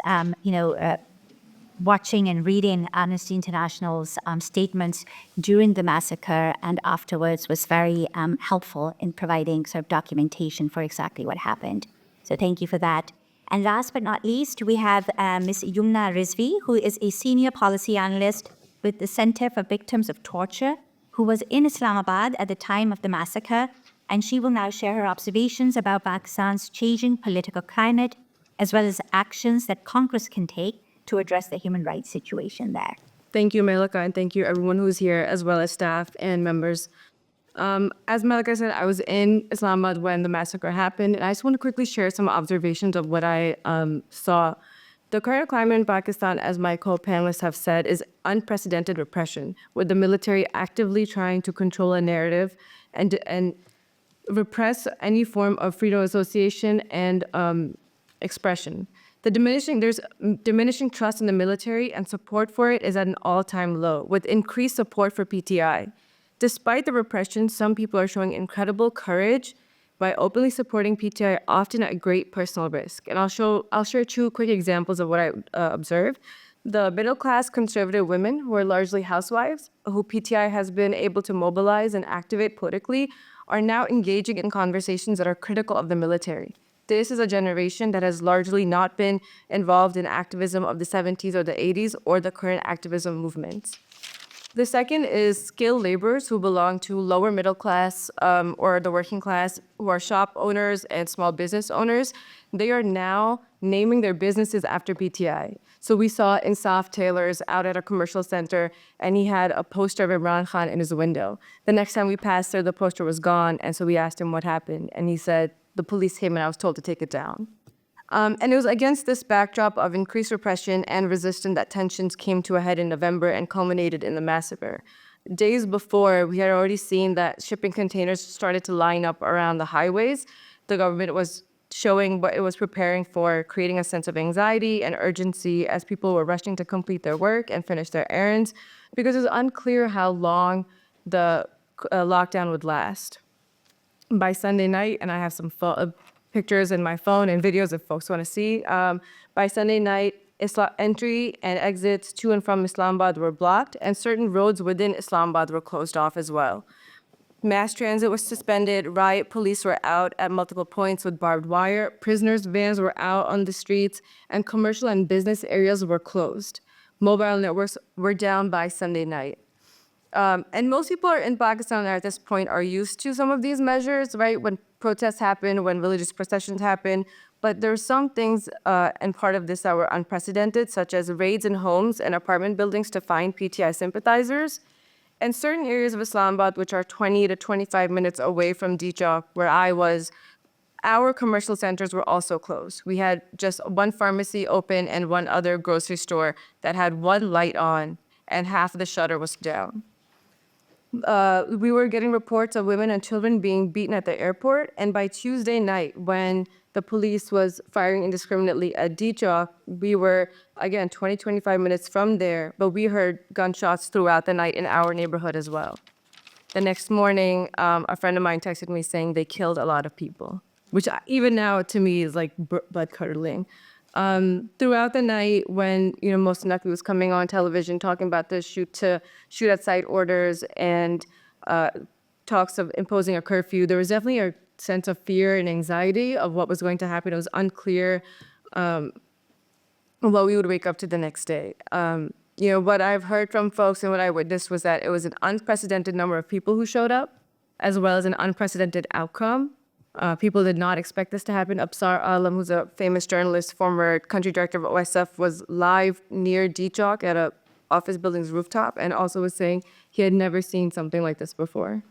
Watching and reading Amnesty International's statements during the massacre and afterwards was very helpful in providing sort of documentation for exactly what happened. So thank you for that. And last but not least, we have Ms. Yumna Rizvi, who is a senior policy analyst with the Center for Victims of Torture, who was in Islamabad at the time of the massacre, and she will now share her observations about Pakistan's changing political climate, as well as actions that Congress can take to address the human rights situation there. Thank you, Mehlaqa, and thank you everyone who's here, as well as staff and members. As Mehlaqa said, I was in Islamabad when the massacre happened, and I just want to quickly share some observations of what I saw. The current climate in Pakistan, as my co-panelists have said, is unprecedented repression, with the military actively trying to control a narrative and repress any form of freedom of association and expression. There's diminishing trust in the military, and support for it is at an all-time low, with increased support for PTI. Despite the repression, some people are showing incredible courage by openly supporting PTI, often at great personal risk. And I'll share two quick examples of what I observed. The middle-class conservative women, who are largely housewives, who PTI has been able to mobilize and activate politically, are now engaging in conversations that are critical of the military. This is a generation that has largely not been involved in activism of the 70s or the 80s or the current activism movements. The second is skilled laborers who belong to lower middle class or the working class, who are shop owners and small business owners. They are now naming their businesses after PTI. So we saw Insaf Taylor's out at a commercial center, and he had a poster of Imran Khan in his window. The next time we passed there, the poster was gone, and so we asked him what happened, and he said, the police came and I was told to take it down. And it was against this backdrop of increased repression and resistance that tensions came to a head in November and culminated in the massacre. Days before, we had already seen that shipping containers started to line up around the highways. The government was showing what it was preparing for, creating a sense of anxiety and urgency as people were rushing to complete their work and finish their errands, because it was unclear how long the lockdown would last. By Sunday night, and I have some pictures in my phone and videos if folks want to see. By Sunday night, entry and exits to and from Islamabad were blocked, and certain roads within Islamabad were closed off as well. Mass transit was suspended, riot police were out at multiple points with barbed wire, prisoners' vans were out on the streets, and commercial and business areas were closed. Mobile networks were down by Sunday night. And most people in Pakistan at this point are used to some of these measures, right? When protests happen, when religious processions happen. But there are some things and part of this that were unprecedented, such as raids in homes and apartment buildings to find PTI sympathizers. And certain areas of Islamabad, which are 20 to 25 minutes away from Dichok, where I was, our commercial centers were also closed. We had just one pharmacy open and one other grocery store that had one light on, and half of the shutter was down. We were getting reports of women and children being beaten at the airport, and by Tuesday night, when the police was firing indiscriminately at Dichok, we were, again, 20, 25 minutes from there, but we heard gunshots throughout the night in our neighborhood as well. The next morning, a friend of mine texted me saying they killed a lot of people, which even now to me is like blood-curdling. Throughout the night, when Mohsen Naqvi was coming on television talking about the shoot at sight orders and talks of imposing a curfew, there was definitely a sense of fear and anxiety of what was going to happen. It was unclear what we would wake up to the next day. What I've heard from folks and what I witnessed was that it was an unprecedented number of people who showed up, as well as an unprecedented outcome. People did not expect this to happen. Absar Alam, who's a famous journalist, former country director of OSF, was live near Dichok at a office building's rooftop, and also was saying he had never seen something like this before.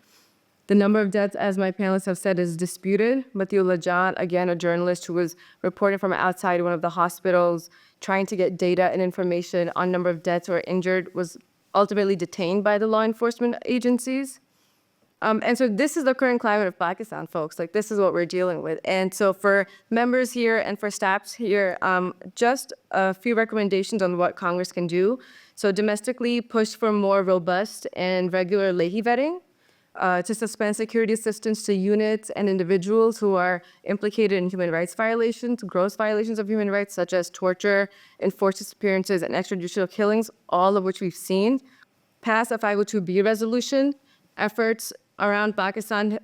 The number of deaths, as my panelists have said, is disputed. Matiullah Jan, again, a journalist who was reporting from outside one of the hospitals, trying to get data and information on number of deaths or injured, was ultimately detained by the law enforcement agencies. And so this is the current climate of Pakistan, folks. Like, this is what we're dealing with. And so for members here and for staffs here, just a few recommendations on what Congress can do. So domestically, push for more robust and regular Leahy vetting, to suspend security assistance to units and individuals who are implicated in human rights violations, gross violations of human rights, such as torture, enforced disappearances, and extrajudicial killings, all of which we've seen. Pass a 502B resolution. Efforts around Pakistan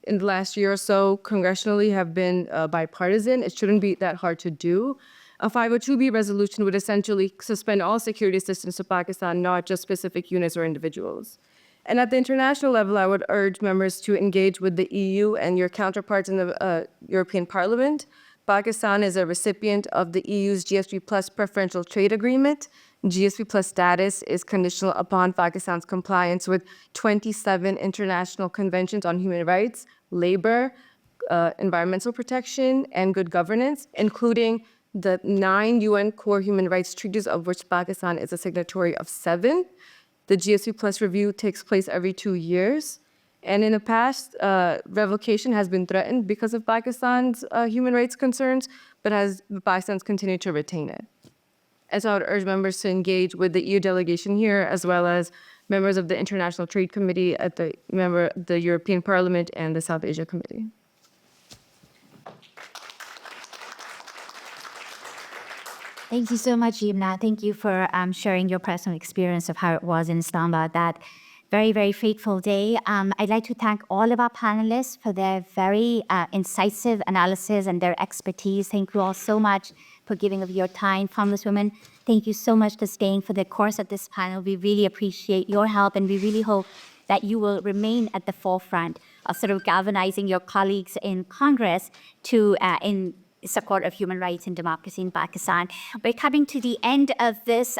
in the last year or so congressionally have been bipartisan. It shouldn't be that hard to do. A 502B resolution would essentially suspend all security assistance to Pakistan, not just specific units or individuals. And at the international level, I would urge members to engage with the EU and your counterparts in the European Parliament. Pakistan is a recipient of the EU's GSP Plus preferential trade agreement. GSP Plus status is conditional upon Pakistan's compliance with 27 international conventions on human rights, labor, environmental protection, and good governance, including the 9 UN core human rights treaties, of which Pakistan is a signatory of 7. The GSP Plus review takes place every 2 years. And in the past, revocation has been threatened because of Pakistan's human rights concerns, but Pakistan's continued to retain it. And so I would urge members to engage with the EU delegation here, as well as members of the International Trade Committee at the European Parliament and the South Asia Committee. Thank you so much, Yumna. Thank you for sharing your personal experience of how it was in Islamabad that very, very fateful day. I'd like to thank all of our panelists for their very incisive analysis and their expertise. Thank you all so much for giving of your time. Congresswoman, thank you so much for staying for the course of this panel. We really appreciate your help, and we really hope that you will remain at the forefront of sort of galvanizing your colleagues in Congress to in support of human rights and democracy in Pakistan. We're coming to the end of this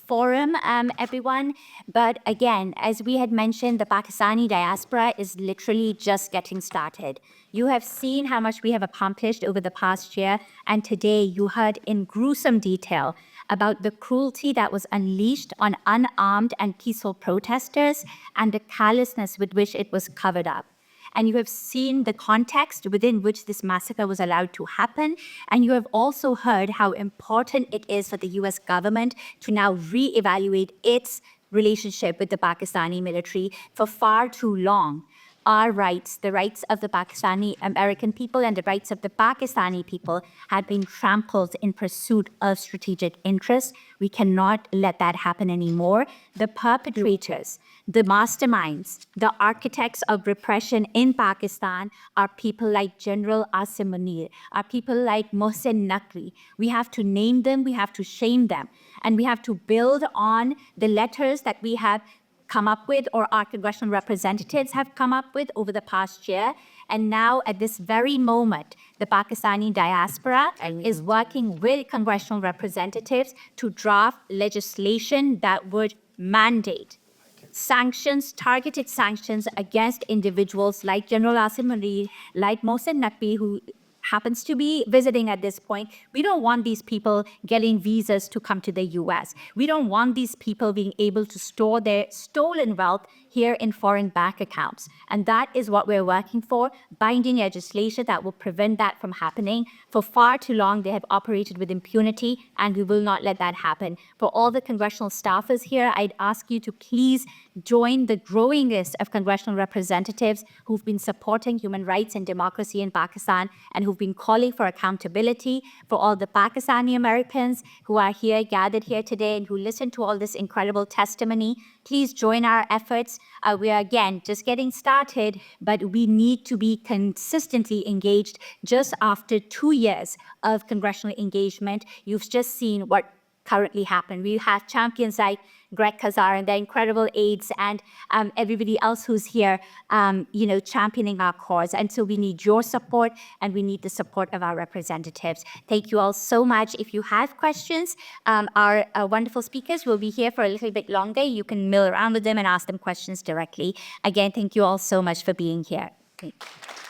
forum, everyone. But again, as we had mentioned, the Pakistani diaspora is literally just getting started. You have seen how much we have accomplished over the past year, and today you heard in gruesome detail about the cruelty that was unleashed on unarmed and peaceful protesters and the callousness with which it was covered up. And you have seen the context within which this massacre was allowed to happen. And you have also heard how important it is for the US government to now reevaluate its relationship with the Pakistani military. For far too long, our rights, the rights of the Pakistani American people and the rights of the Pakistani people had been trampled in pursuit of strategic interests. We cannot let that happen anymore. The perpetrators, the masterminds, the architects of repression in Pakistan are people like General Asim Munir, are people like Mohsen Naqvi. We have to name them, we have to shame them, and we have to build on the letters that we have come up with, or our congressional representatives have come up with over the past year. And now, at this very moment, the Pakistani diaspora is working with congressional representatives to draft legislation that would mandate sanctions, targeted sanctions against individuals like General Asim Munir, like Mohsen Naqvi, who happens to be visiting at this point. We don't want these people getting visas to come to the US. We don't want these people being able to store their stolen wealth here in foreign bank accounts. And that is what we're working for, binding legislation that will prevent that from happening. For far too long, they have operated with impunity, and we will not let that happen. For all the congressional staffers here, I'd ask you to please join the growing list of congressional representatives who've been supporting human rights and democracy in Pakistan and who've been calling for accountability. For all the Pakistani Americans who are here, gathered here today, and who listen to all this incredible testimony, please join our efforts. We are, again, just getting started, but we need to be consistently engaged. Just after 2 years of congressional engagement, you've just seen what currently happened. We have champions like Greg Casar and their incredible aides, and everybody else who's here, championing our cause. And so we need your support, and we need the support of our representatives. Thank you all so much. If you have questions, our wonderful speakers will be here for a little bit longer. You can mill around with them and ask them questions directly. Again, thank you all so much for being here. Thank you.